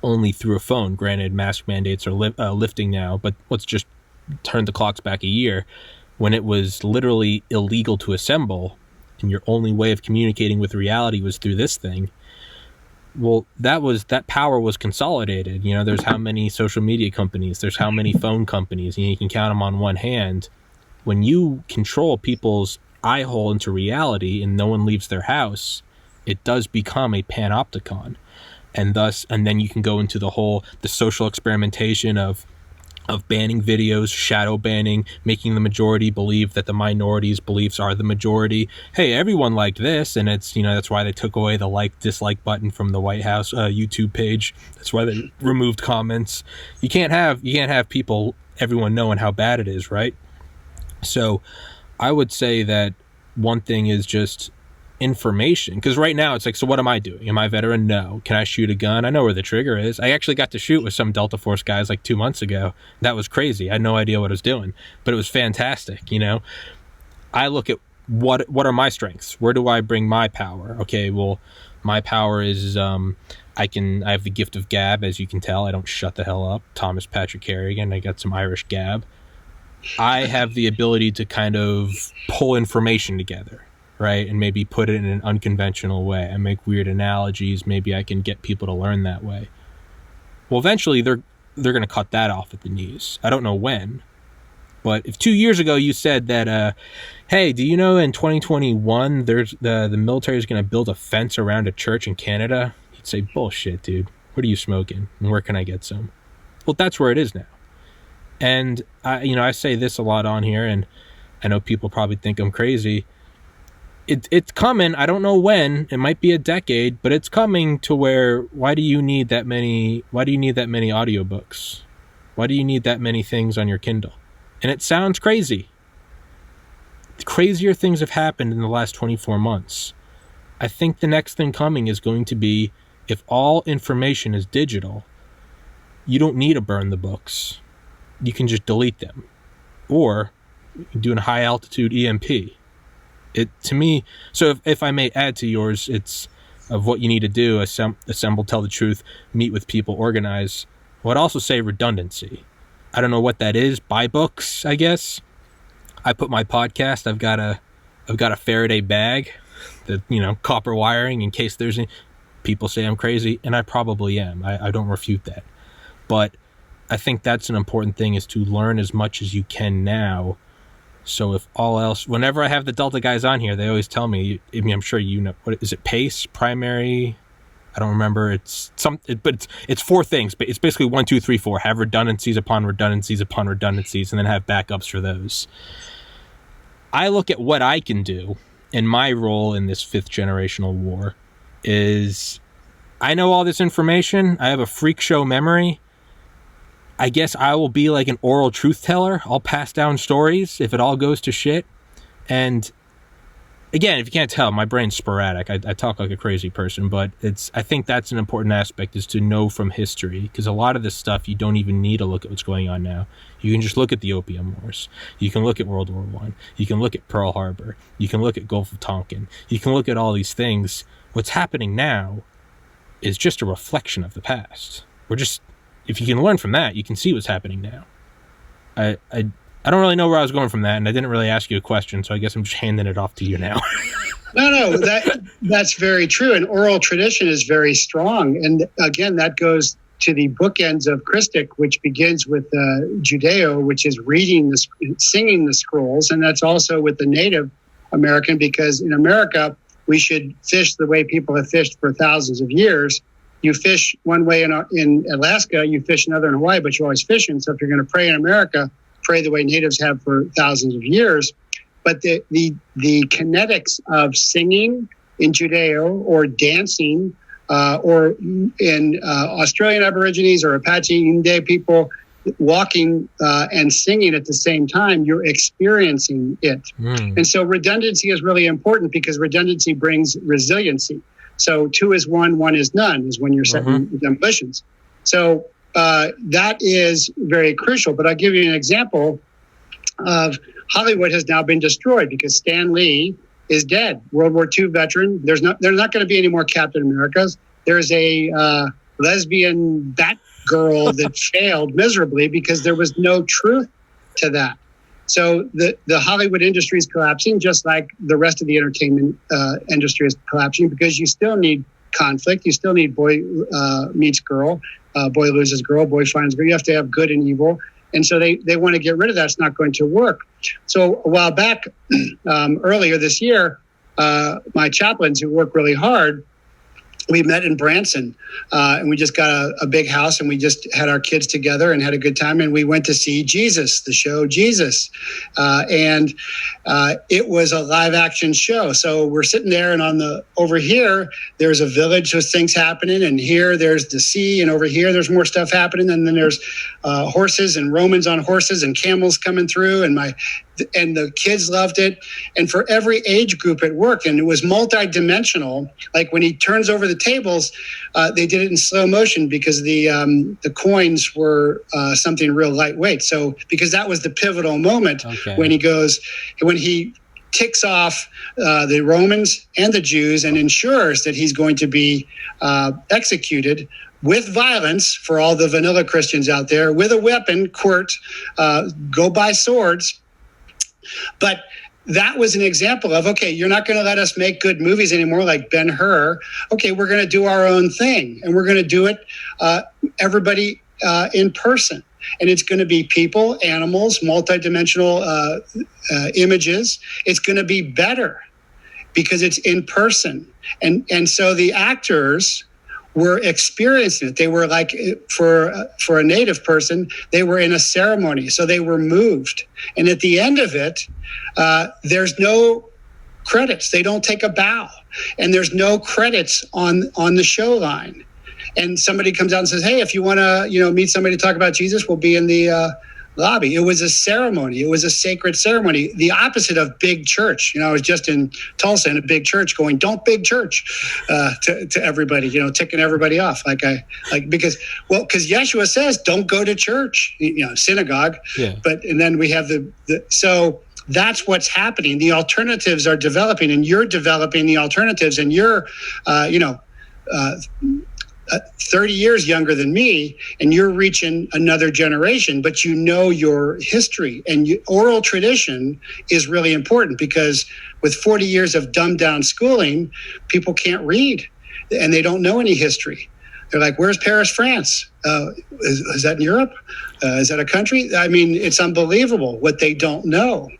only through a phone. Granted, mask mandates are lifting now, but let's just turn the clocks back a year when it was literally illegal to assemble and your only way of communicating with reality was through this thing. Well, that power was consolidated. There's how many social media companies, there's how many phone companies, you can count them on one hand. When you control people's eye hole into reality and no one leaves their house, it does become a panopticon. And then you can go into the social experimentation of banning videos, shadow banning, making the majority believe that the minority's beliefs are the majority. Hey, everyone liked this, and it's that's why they took away the dislike button from the White House YouTube page. That's why they removed comments. You can't have everyone knowing how bad it is, right? So I would say that one thing is just information, because right now it's like, so what am I doing? Am I a veteran? No. Can I shoot a gun? I know where the trigger is. I actually got to shoot with some Delta Force guys 2 months ago. That was crazy. I had no idea what I was doing, but it was fantastic. I look at what are my strengths? Where do I bring my power? Okay, well, my power is I have the gift of gab, as you can tell. I don't shut the hell up. Thomas Patrick Harrigan. I got some Irish gab. I have the ability to kind of pull information together, right? And maybe put it in an unconventional way. I make weird analogies. Maybe I can get people to learn that way. Well, eventually they're going to cut that off at the knees. I don't know when. But if 2 years ago you said that, hey, do you know in 2021 there's the military is going to build a fence around a church in Canada? You'd say, bullshit, dude. What are you smoking? And where can I get some? Well, that's where it is now. And I say this a lot on here, and I know people probably think I'm crazy. It's coming. I don't know when. It might be a decade, but it's coming to where why do you need that many audiobooks? Why do you need that many things on your Kindle? And it sounds crazy. Crazier things have happened in the last 24 months. I think the next thing coming is going to be, if all information is digital, you don't need to burn the books. You can just delete them, or do a high altitude EMP. To me, so if I may add to yours, it's of what you need to do: assemble, tell the truth, meet with people, organize. Well, I'd also say redundancy. I don't know what that is. Buy books, I guess. I put my podcast. I've got a Faraday bag, that copper wiring in case there's any. People say I'm crazy, and I probably am. I don't refute that, but I think that's an important thing, is to learn as much as you can now. So if all else, whenever I have the Delta guys on here, they always tell me, I'm sure what is it, PACE, primary? I don't remember. But it's 4 things. But it's basically 1, 2, 3, 4. Have redundancies upon redundancies upon redundancies, and then have backups for those. I look at what I can do, and my role in this 5th generational war is, I know all this information. I have a freak show memory. I guess I will be like an oral truth teller. I'll pass down stories if it all goes to shit. And again, if you can't tell, my brain's sporadic. I talk like a crazy person, but I think that's an important aspect, is to know from history, because a lot of this stuff you don't even need to look at what's going on now. You can just look at the Opium Wars. You can look at World War I. You can look at Pearl Harbor. You can look at Gulf of Tonkin. You can look at all these things. What's happening now is just a reflection of the past. If you can learn from that, you can see what's happening now. I don't really know where I was going from that, and I didn't really ask you a question, so I guess I'm just handing it off to you now. No, that's very true. And oral tradition is very strong. And again, that goes to the bookends of Christic, which begins with Judeo, which is singing the scrolls. And that's also with the Native American, because in America, we should fish the way people have fished for thousands of years. You fish one way in Alaska, you fish another in Hawaii, but you're always fishing. So if you're going to pray in America, pray the way natives have for thousands of years. But the kinetics of singing in Judeo, or dancing, or in Australian Aborigines or Apache Indian people, walking and singing at the same time, you're experiencing it. And so redundancy is really important because redundancy brings resiliency. So 2 is 1, 1 is none is when you're setting demolitions. So that is very crucial. But I'll give you an example of Hollywood has now been destroyed because Stan Lee is dead. World War II veteran. There's not going to be any more Captain Americas. There's a lesbian Batgirl that failed miserably because there was no truth to that. So the Hollywood industry is collapsing, just like the rest of the entertainment industry is collapsing, because you still need conflict. You still need boy meets girl, boy loses girl, boy finds girl. You have to have good and evil. And so they want to get rid of that. It's not going to work. So a while back, earlier this year, my chaplains who work really hard, we met in Branson, and we just got a big house, and we just had our kids together and had a good time. And we went to see Jesus, the show Jesus. And it was a live action show. So we're sitting there, and over here, there's a village with things happening. And here there's the sea, and over here, there's more stuff happening. And then there's horses and Romans on horses and camels coming through. And the kids loved it. And for every age group it worked. And it was multidimensional. Like when he turns over the tables, they did it in slow motion because the coins were something real lightweight. So because that was the pivotal moment when he ticks off the Romans and the Jews and ensures that he's going to be executed with violence for all the vanilla Christians out there, with a weapon, quirt, go buy swords. But that was an example of, okay, you're not going to let us make good movies anymore like Ben-Hur. Okay, we're going to do our own thing, and we're going to do it, everybody in person. And it's going to be people, animals, multidimensional images. It's going to be better because it's in person. And so the actors were experiencing it. They were like, for a native person, they were in a ceremony. So they were moved. And at the end of it, there's no credits. They don't take a bow. And there's no credits on the show line. And somebody comes out and says, hey, if you want to, meet somebody to talk about Jesus, we'll be in the lobby. It was a ceremony. It was a sacred ceremony. The opposite of big church. I was just in Tulsa in a big church going, don't big church to everybody, ticking everybody off. Because Yeshua says, don't go to church, synagogue. Yeah. And then we have so that's what's happening. The alternatives are developing, and you're developing the alternatives, and you're, 30 years younger than me, and you're reaching another generation, but your history, and oral tradition is really important, because with 40 years of dumbed down schooling, people can't read and they don't know any history. They're like, where's Paris, France? Is that in Europe? Is that a country? I mean, it's unbelievable what they don't know.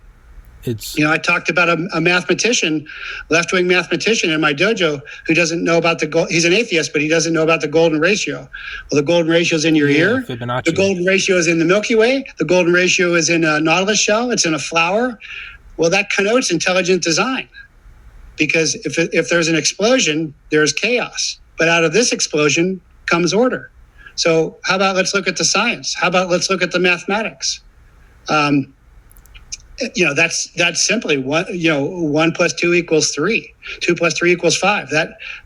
I talked about a mathematician, left-wing mathematician in my dojo who doesn't know about he's an atheist, but he doesn't know about the golden ratio. Well, the golden ratio is in your ear. Fibonacci. The golden ratio is in the Milky Way. The golden ratio is in a nautilus shell. It's in a flower. Well, that connotes intelligent design, because if there's an explosion, there's chaos. But out of this explosion comes order. So how about let's look at the science? How about let's look at the mathematics? That's simply 1 plus 2 equals 3. 2 plus 3 equals 5.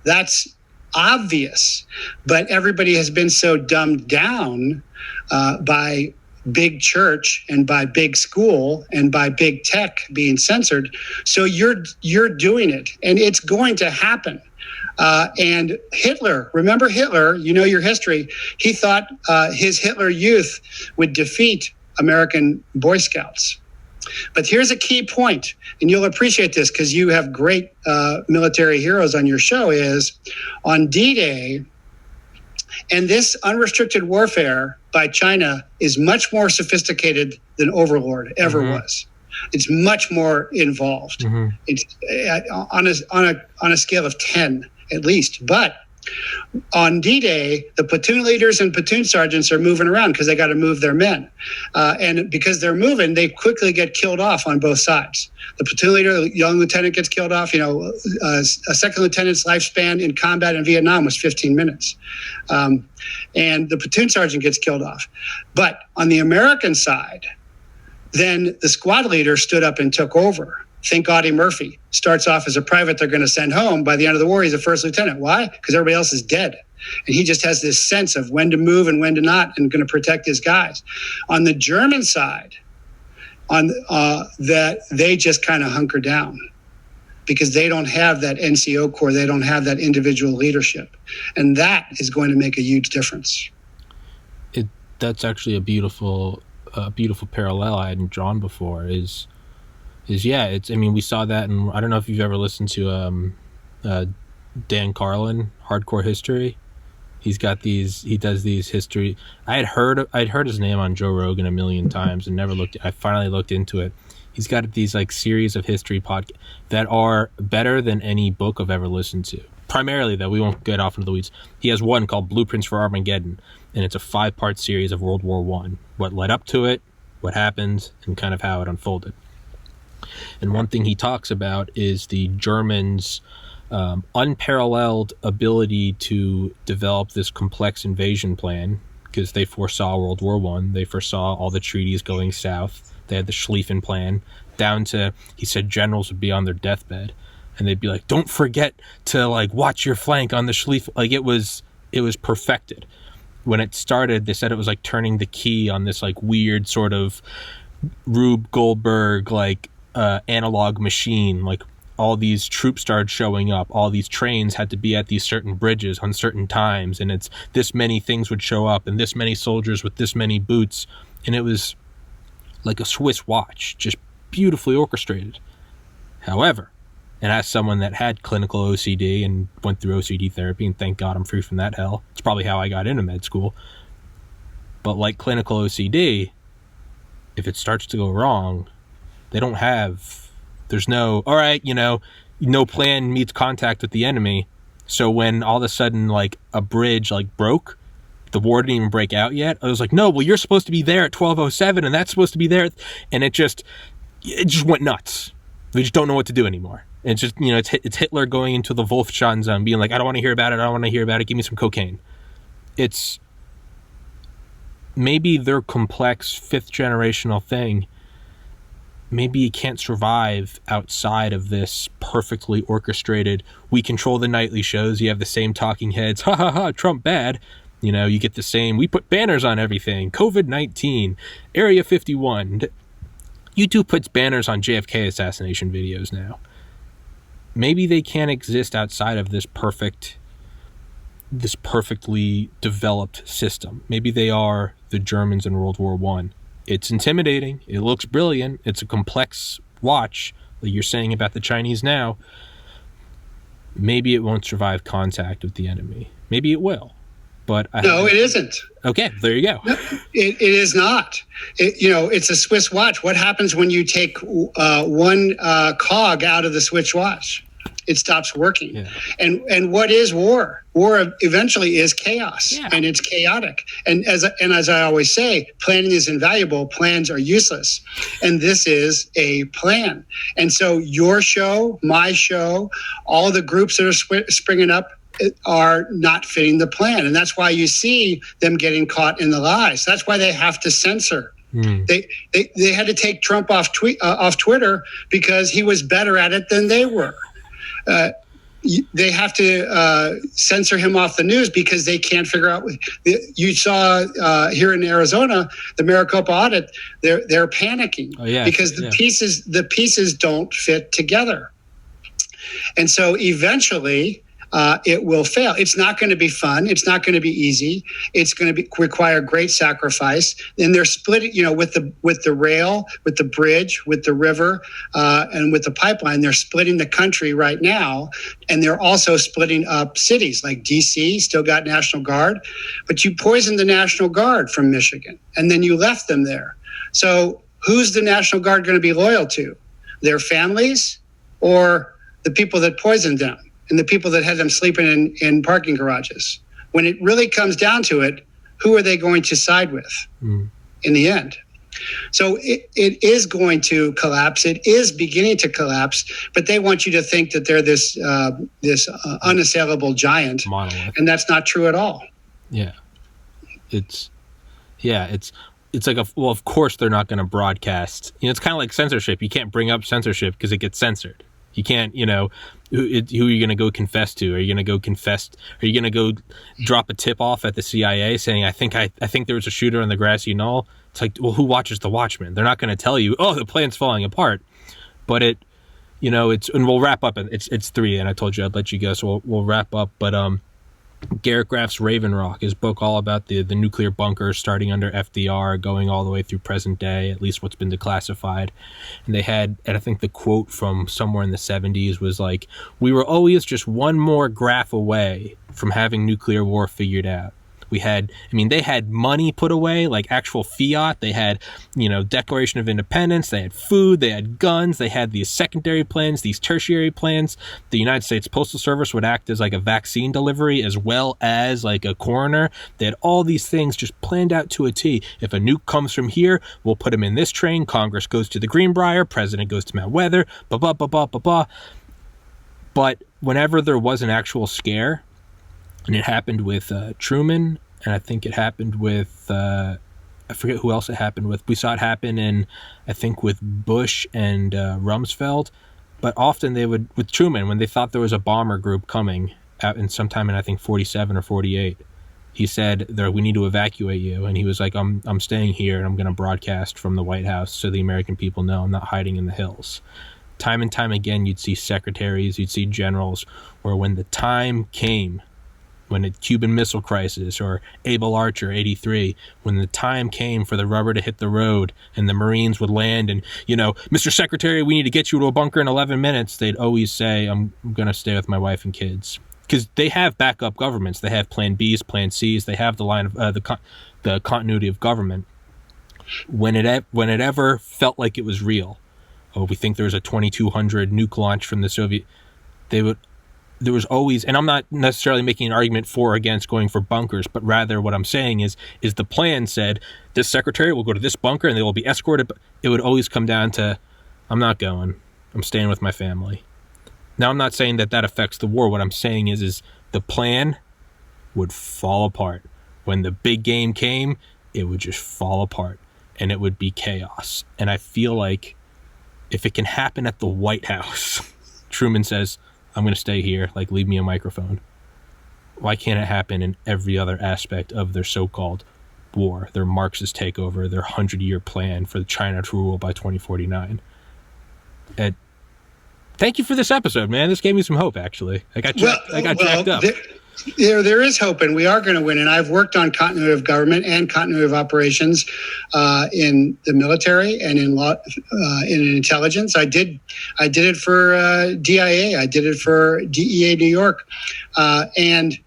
That's obvious, but everybody has been so dumbed down by big church and by big school and by big tech being censored. So you're doing it, and it's going to happen. And Hitler, remember Hitler? Your history. He thought his Hitler Youth would defeat American Boy Scouts. But here's a key point, and you'll appreciate this because you have great military heroes on your show, is on D-Day, and this unrestricted warfare by China is much more sophisticated than Overlord ever was. It's much more involved. It's on a scale of 10 at least. But On D-Day, the platoon leaders and platoon sergeants are moving around because they got to move their men. And because they're moving, they quickly get killed off on both sides. The platoon leader, the young lieutenant, gets killed off. A second lieutenant's lifespan in combat in Vietnam was 15 minutes. And the platoon sergeant gets killed off. But on the American side, then the squad leader stood up and took over. Think Audie Murphy. Starts off as a private they're going to send home. By the end of the war, he's a first lieutenant. Why? Because everybody else is dead. And he just has this sense of when to move and when to not, and going to protect his guys. On the German side, that they just kind of hunker down because they don't have that NCO corps. They don't have that individual leadership. And that is going to make a huge difference. That's actually a beautiful parallel I hadn't drawn before we saw that, and I don't know if you've ever listened to Dan Carlin, Hardcore History. He does these history. I'd heard his name on Joe Rogan a million times and I finally looked into it. He's got these like series of history podcasts that are better than any book I've ever listened to. Primarily, though, we won't get off into the weeds. He has one called Blueprints for Armageddon, and it's a 5-part series of World War I. What led up to it, what happened, and kind of how it unfolded. And one thing he talks about is the Germans' unparalleled ability to develop this complex invasion plan, because they foresaw World War I. They foresaw all the treaties going south. They had the Schlieffen Plan, down to, he said, generals would be on their deathbed, and they'd be like, don't forget to like watch your flank on the Schlieffen. Like it was perfected. When it started, they said it was like turning the key on this like weird sort of Rube Goldberg like analog machine. Like all these troops started showing up, all these trains had to be at these certain bridges on certain times, and it's this many things would show up and this many soldiers with this many boots, and it was like a Swiss watch, just beautifully orchestrated. However, and as someone that had clinical OCD and went through OCD therapy, and thank God I'm free from that hell, it's probably how I got into med school, but like clinical OCD, if it starts to go wrong, there's no, all right, no plan meets contact with the enemy. So when all of a sudden, like, a bridge, like, broke, the war didn't even break out yet. I was like, no, well, you're supposed to be there at 12:07, and that's supposed to be there. And it just went nuts. We just don't know what to do anymore. It's just, it's Hitler going into the Wolfschanze, being like, I don't want to hear about it. Give me some cocaine. It's maybe their complex 5th generational thing. Maybe it can't survive outside of this perfectly orchestrated, we control the nightly shows, you have the same talking heads, ha ha ha, Trump bad. You get the same, we put banners on everything, COVID-19, Area 51. YouTube puts banners on JFK assassination videos now. Maybe they can't exist outside of this perfectly developed system. Maybe they are the Germans in World War I. It's intimidating. It looks brilliant. It's a complex watch, like you're saying about the Chinese now. Maybe it won't survive contact with the enemy. Maybe it will. But no, it isn't. Okay, there you go. No, it is not. It's a Swiss watch. What happens when you take one cog out of the Swiss watch? It stops working. Yeah. And what is war? War eventually is chaos, and it's chaotic. And as I always say, planning is invaluable. Plans are useless. And this is a plan. And so your show, my show, all the groups that are springing up are not fitting the plan. And that's why you see them getting caught in the lies. That's why they have to censor. They had to take Trump off Twitter because he was better at it than they were. They have to censor him off the news because they can't figure out. You saw here in Arizona, the Maricopa audit. They're panicking because the pieces don't fit together, and so eventually it will fail. It's not going to be fun. It's not going to be easy. It's going to require great sacrifice. And they're splitting, with the rail, with the bridge, with the river, and with the pipeline. They're splitting the country right now, and they're also splitting up cities like D.C. Still got National Guard, but you poisoned the National Guard from Michigan, and then you left them there. So who's the National Guard going to be loyal to? Their families or the people that poisoned them? and the people that had them sleeping in parking garages. When it really comes down to it, who are they going to side with in the end? So it is going to collapse. It is beginning to collapse, but they want you to think that they're this unassailable giant, monolith. And that's not true at all. Yeah, it's like well, of course they're not going to broadcast. It's kind of like censorship. You can't bring up censorship because it gets censored. You can't, who are you going to go confess to? Are you going to go Are you going to go drop a tip off at the CIA saying, I think there was a shooter on the grassy knoll? It's like, well, who watches The Watchmen? They're not going to tell you, oh, the plan's falling apart. But and we'll wrap up. It's 3, and I told you I'd let you go, so we'll wrap up. But Garrett Graff's Raven Rock, his book all about the nuclear bunkers starting under FDR, going all the way through present day, at least what's been declassified. And I think the quote from somewhere in the 70s was like, we were always just one more graph away from having nuclear war figured out. They had money put away, like actual fiat. They had, Declaration of Independence. They had food. They had guns. They had these secondary plans, these tertiary plans. The United States Postal Service would act as like a vaccine delivery as well as like a coroner. They had all these things just planned out to a T. If a nuke comes from here, we'll put them in this train. Congress goes to the Greenbrier. President goes to Mount Weather. Blah, blah, blah, blah, blah, blah. But whenever there was an actual scare, and it happened with Truman, and I think it happened with, I forget who else it happened with. We saw it happen with Bush and Rumsfeld. But often with Truman, when they thought there was a bomber group coming out in sometime in, I think, 47 or 48, he said, we need to evacuate you. And he was like, I'm staying here, and I'm going to broadcast from the White House so the American people know I'm not hiding in the hills. Time and time again, you'd see secretaries, you'd see generals, where when the time came, when the Cuban Missile Crisis or Able Archer 83, when the time came for the rubber to hit the road and the Marines would land and, Mr. Secretary, we need to get you to a bunker in 11 minutes, they'd always say, I'm going to stay with my wife and kids. Because they have backup governments. They have Plan Bs, Plan Cs. They have the line of the continuity of government. When it ever felt like it was real, we think there was a 2200 nuke launch from the Soviet, there was always, and I'm not necessarily making an argument for or against going for bunkers, but rather what I'm saying is the plan said, this secretary will go to this bunker and they will be escorted, but it would always come down to, I'm not going, I'm staying with my family. Now, I'm not saying that affects the war. What I'm saying is the plan would fall apart. When the big game came, it would just fall apart and it would be chaos. And I feel like if it can happen at the White House, Truman says, I'm going to stay here, like leave me a microphone. Why can't it happen in every other aspect of their so-called war, their Marxist takeover, their 100-year plan for China to rule by 2049? And thank you for this episode, man. This gave me some hope, actually. I got jacked up. There is hope, and we are going to win. And I've worked on continuity of government and continuity of operations in the military and in intelligence. I did it for DIA. I did it for DEA New York. And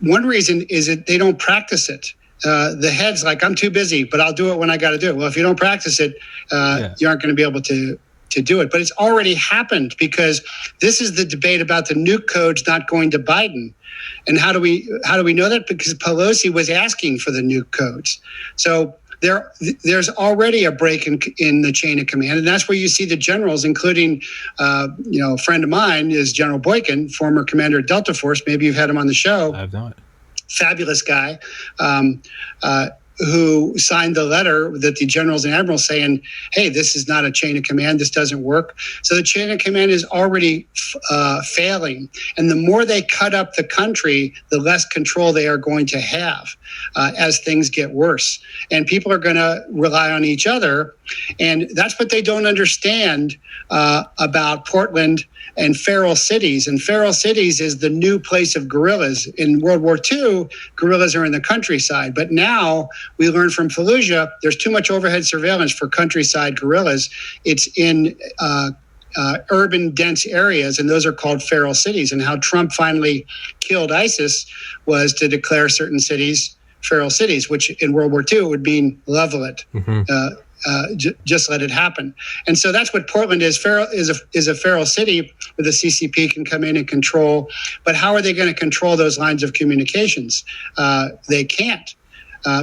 one reason is that they don't practice it. The head's like, I'm too busy, but I'll do it when I got to do it. Well, if you don't practice it, you aren't going to be able to do it. But it's already happened, because this is the debate about the nuke codes not going to Biden. And how do we know that? Because Pelosi was asking for the nuke codes. So there's already a break in the chain of command, and that's where you see the generals, including a friend of mine is General Boykin, former commander of Delta Force. Maybe you've had him on the show. I have not. Fabulous guy. Who signed the letter that the generals and admirals saying, hey, this is not a chain of command. This doesn't work. So the chain of command is already failing. And the more they cut up the country, the less control they are going to have as things get worse. And people are going to rely on each other. And that's what they don't understand about Portland and feral cities. And feral cities is the new place of guerrillas. In World War II, guerrillas are in the countryside. But now we learn from Fallujah, there's too much overhead surveillance for countryside guerrillas. It's in urban, dense areas, and those are called feral cities. And how Trump finally killed ISIS was to declare certain cities feral cities, which in World War II would mean level it. Mm-hmm. just let it happen. And so that's what Portland is. Is a feral city where the CCP can come in and control. But how are they going to control those lines of communications? They can't.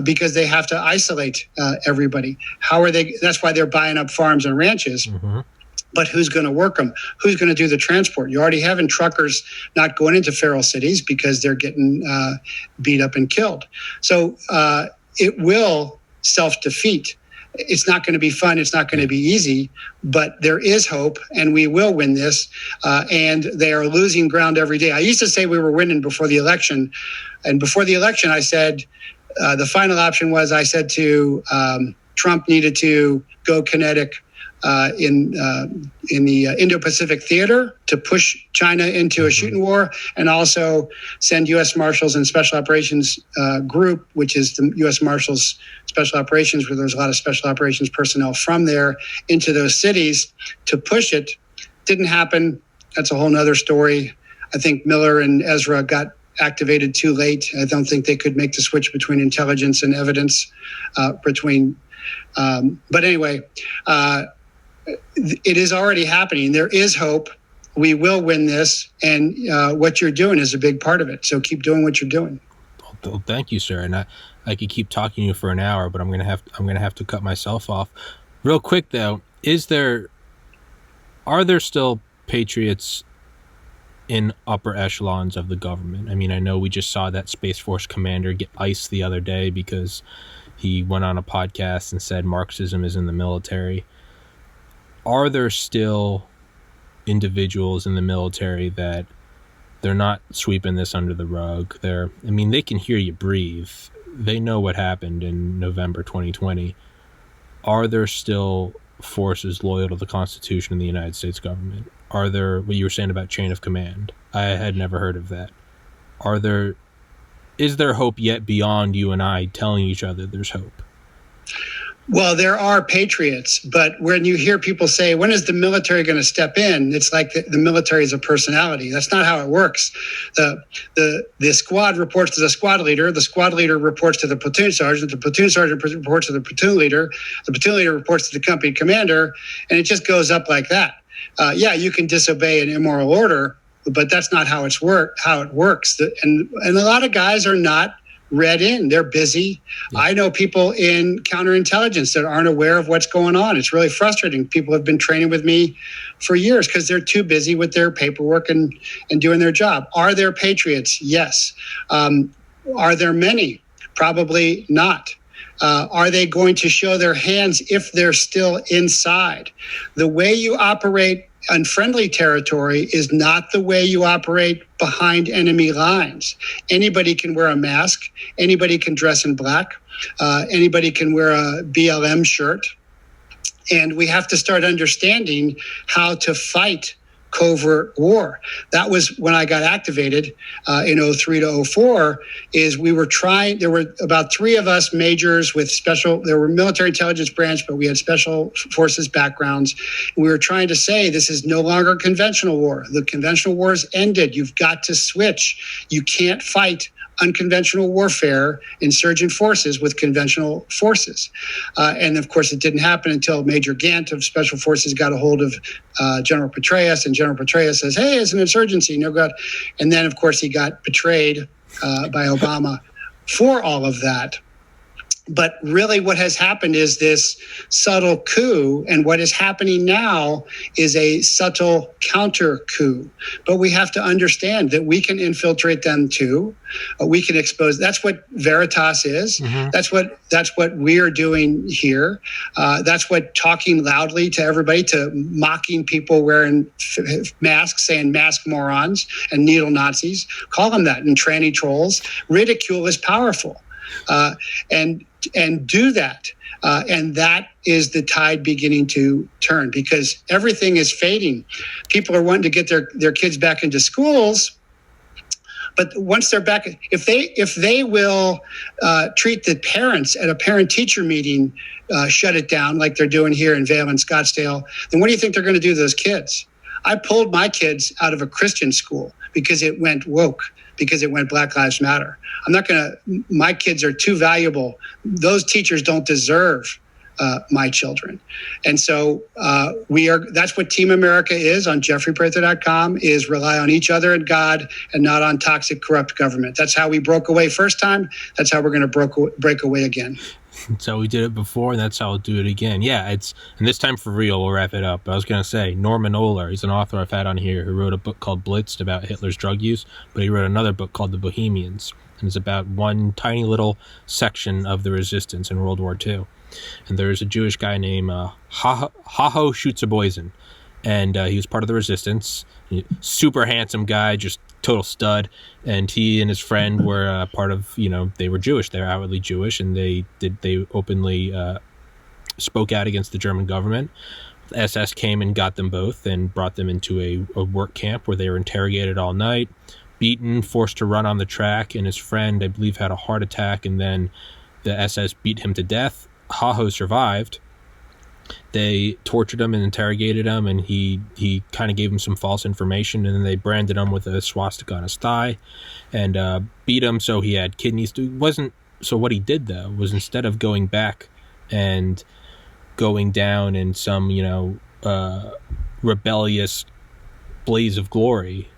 Because they have to isolate everybody. How are they? That's why they're buying up farms and ranches. Mm-hmm. But who's going to work them? Who's going to do the transport? You're already having truckers not going into feral cities because they're getting beat up and killed. So it will self-defeat. It's not going to be fun. It's not going to be easy, but there is hope, and we will win this. And they are losing ground every day. I used to say we were winning before the election. And before the election, I said, the final option was, I said to Trump needed to go kinetic in the Indo-Pacific theater to push China into a shooting war, and also send U.S. Marshals and Special Operations Group, which is the U.S. Marshals Special Operations, where there's a lot of Special Operations personnel from there, into those cities to push it. Didn't happen. That's a whole nother story. I think Miller and Ezra got activated too late. I don't think they could make the switch between intelligence and evidence but anyway, it is already happening. There is hope. We will win this. And what you're doing is a big part of it. So keep doing what you're doing. Well, thank you, sir. And I could keep talking to you for an hour, but I'm going to have to cut myself off real quick though. Are there still patriots in upper echelons of the government? I mean, I know we just saw that Space Force commander get iced the other day because he went on a podcast and said Marxism is in the military. Are there still individuals in the military that they're not sweeping this under the rug? They can hear you breathe. They know what happened in November 2020. Are there still forces loyal to the Constitution of the United States government? Are there, what you were saying about chain of command? I had never heard of that. Is there hope yet beyond you and I telling each other there's hope? Well, there are patriots, but when you hear people say, when is the military going to step in? It's like the military is a personality. That's not how it works. The squad reports to the squad leader reports to the platoon sergeant reports to the platoon leader reports to the company commander, and it just goes up like that. You can disobey an immoral order, but that's not how it works. And a lot of guys are not read in. They're busy. Yeah. I know people in counterintelligence that aren't aware of what's going on. It's really frustrating. People have been training with me for years because they're too busy with their paperwork and doing their job. Are there patriots? Yes. Are there many? Probably not. Are they going to show their hands if they're still inside? The way you operate on friendly territory is not the way you operate behind enemy lines. Anybody can wear a mask. Anybody can dress in black. Anybody can wear a BLM shirt. And we have to start understanding how to fight covert war. That was when I got activated in 03 to 04, is we were trying, there were about 3 of us majors with there were military intelligence branch, but we had special forces backgrounds. We were trying to say, this is no longer conventional war. The conventional war has ended. You've got to switch. You can't fight unconventional warfare, insurgent forces with conventional forces. And of course, it didn't happen until Major Gant of Special Forces got a hold of General Petraeus, and General Petraeus says, hey, it's an insurgency. No God. And then, of course, he got betrayed by Obama for all of that. But really what has happened is this subtle coup, and what is happening now is a subtle counter coup. But we have to understand that we can infiltrate them too. We can expose. That's what Veritas is. Mm-hmm. That's what we're doing here. That's what talking loudly to everybody, to mocking people wearing masks, saying mask morons and needle Nazis. Call them that, and tranny trolls. Ridicule is powerful. And do that. And that is the tide beginning to turn, because everything is fading. People are wanting to get their kids back into schools. But once they're back, if they will treat the parents at a parent-teacher meeting, shut it down like they're doing here in Vail and Scottsdale, then what do you think they're going to do to those kids? I pulled my kids out of a Christian school because it went woke, because it went Black Lives Matter. My kids are too valuable. Those teachers don't deserve my children. And so that's what Team America is on jeffreyprather.com, is rely on each other and God and not on toxic, corrupt government. That's how we broke away first time. That's how we're going to break away again. That's how we did it before, and that's how we'll do it again. Yeah, and this time for real, we'll wrap it up. I was going to say, Norman Ohler, he's an author I've had on here who wrote a book called Blitzed about Hitler's drug use, but he wrote another book called The Bohemians, and it's about one tiny little section of the resistance in World War II. And there's a Jewish guy named Haho Schutze-Boysen, and he was part of the resistance. Super handsome guy, just total stud. And he and his friend were part of, they were Jewish. They were outwardly Jewish, and they openly spoke out against the German government. The SS came and got them both and brought them into a work camp where they were interrogated all night, beaten, forced to run on the track, and his friend, I believe, had a heart attack, and then the SS beat him to death. Haho survived. They tortured him and interrogated him, and he kind of gave him some false information, and then they branded him with a swastika on his thigh and beat him so he had kidneys. So what he did, though, was instead of going back and going down in some, rebellious blaze of glory,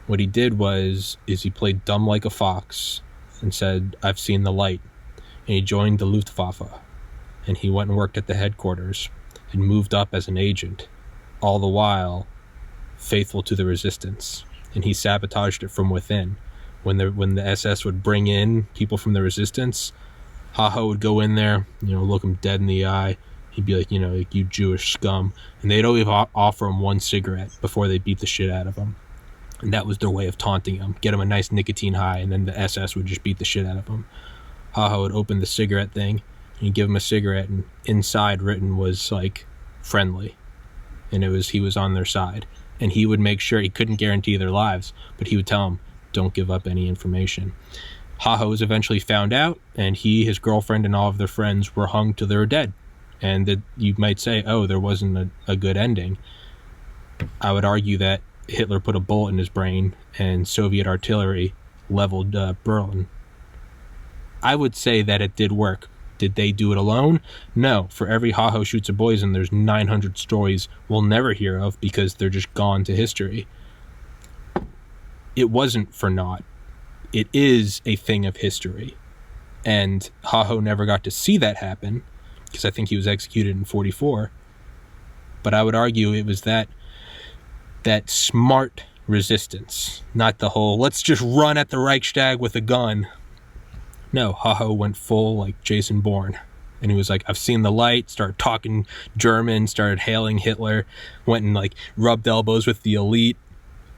what he did is he played dumb like a fox and said, "I've seen the light." And he joined the Luftwaffe. And he went and worked at the headquarters and moved up as an agent, all the while faithful to the resistance. And he sabotaged it from within. When the SS would bring in people from the resistance, Haho would go in there, look him dead in the eye. He'd be like, you Jewish scum. And they'd always offer him one cigarette before they beat the shit out of him. And that was their way of taunting him, get him a nice nicotine high, and then the SS would just beat the shit out of him. Haho would open the cigarette thing, you give him a cigarette, and inside written was like friendly, and he was on their side, and he would make sure, he couldn't guarantee their lives, but he would tell them, don't give up any information. Haho was eventually found out, and his girlfriend and all of their friends were hung till they were dead. And that you might say, oh, there wasn't a good ending. I would argue that Hitler put a bullet in his brain and Soviet artillery leveled Berlin. I would say that it did work. Did they do it alone? No. For every Haho Schutze-Boysen, there's 900 stories we'll never hear of because they're just gone to history. It wasn't for naught. It is a thing of history. And Haho never got to see that happen because I think he was executed in 1944. But I would argue it was that smart resistance, not the whole, let's just run at the Reichstag with a gun. No, Haho went full like Jason Bourne. And he was like, I've seen the light, started talking German, started hailing Hitler, went and like rubbed elbows with the elite,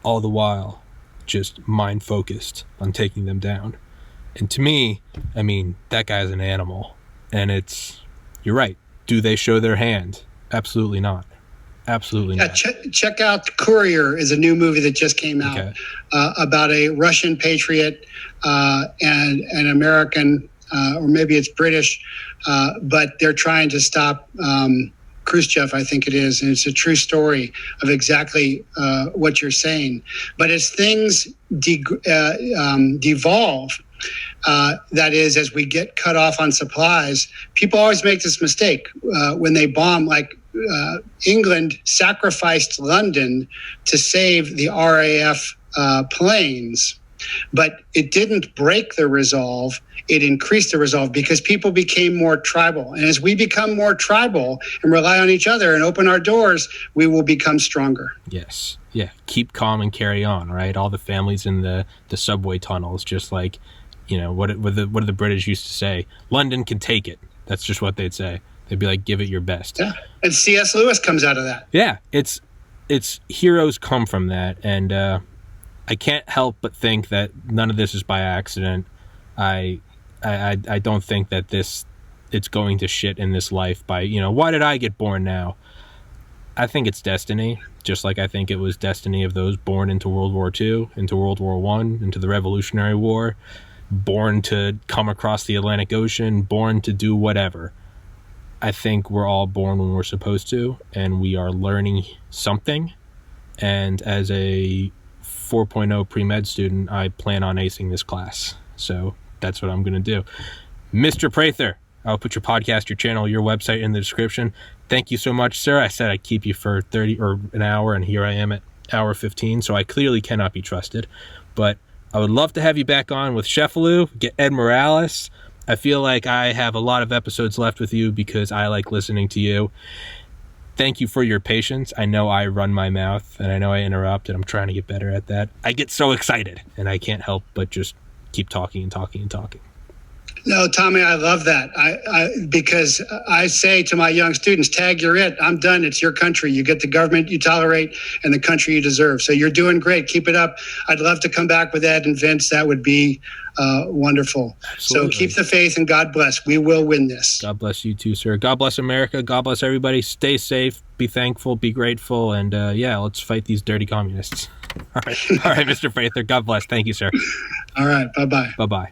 all the while just mind focused on taking them down. And to me, that guy's an animal. And you're right. Do they show their hand? Absolutely not. Absolutely not. Check out Courier is a new movie that just came out. Okay. About a Russian patriot and an American, or maybe it's British, but they're trying to stop Khrushchev, I think it is. And it's a true story of exactly what you're saying. But as things devolve, that is, as we get cut off on supplies, people always make this mistake when they bomb, like England sacrificed London to save the RAF planes, but it didn't break the resolve. It increased the resolve because people became more tribal. And as we become more tribal and rely on each other and open our doors, we will become stronger. Yes. Yeah. Keep calm and carry on, right? All the families in the subway tunnels, just like, what do the British used to say? London can take it. That's just what they'd say. They'd be like, give it your best. Yeah. And C.S. Lewis comes out of that. Yeah. It's heroes come from that. And I can't help but think that none of this is by accident. I don't think that it's going to shit in this life by, why did I get born now? I think it's destiny, just like I think it was destiny of those born into World War II, into World War I, into the Revolutionary War, born to come across the Atlantic Ocean, born to do whatever. I think we're all born when we're supposed to, and we are learning something. And as a 4.0 pre-med student, I plan on acing this class. So that's what I'm going to do. Mr. Prather, I'll put your podcast, your channel, your website in the description. Thank you so much, sir. I said I'd keep you for 30 or an hour, and here I am at hour 15, so I clearly cannot be trusted. But I would love to have you back on with Sheffaloo, get Ed Morales. I feel like I have a lot of episodes left with you because I like listening to you. Thank you for your patience. I know I run my mouth, and I know I interrupt, and I'm trying to get better at that. I get so excited, and I can't help but just keep talking and talking and talking. No, Tommy, I love that. Because I say to my young students, tag, you're it. I'm done. It's your country. You get the government you tolerate and the country you deserve. So you're doing great. Keep it up. I'd love to come back with Ed and Vince. That would be wonderful. Absolutely. So keep the faith and God bless. We will win this. God bless you too, sir. God bless America. God bless everybody. Stay safe. Be thankful. Be grateful. And let's fight these dirty communists. All right, Mr. Prather. God bless. Thank you, sir. All right. Bye-bye. Bye-bye.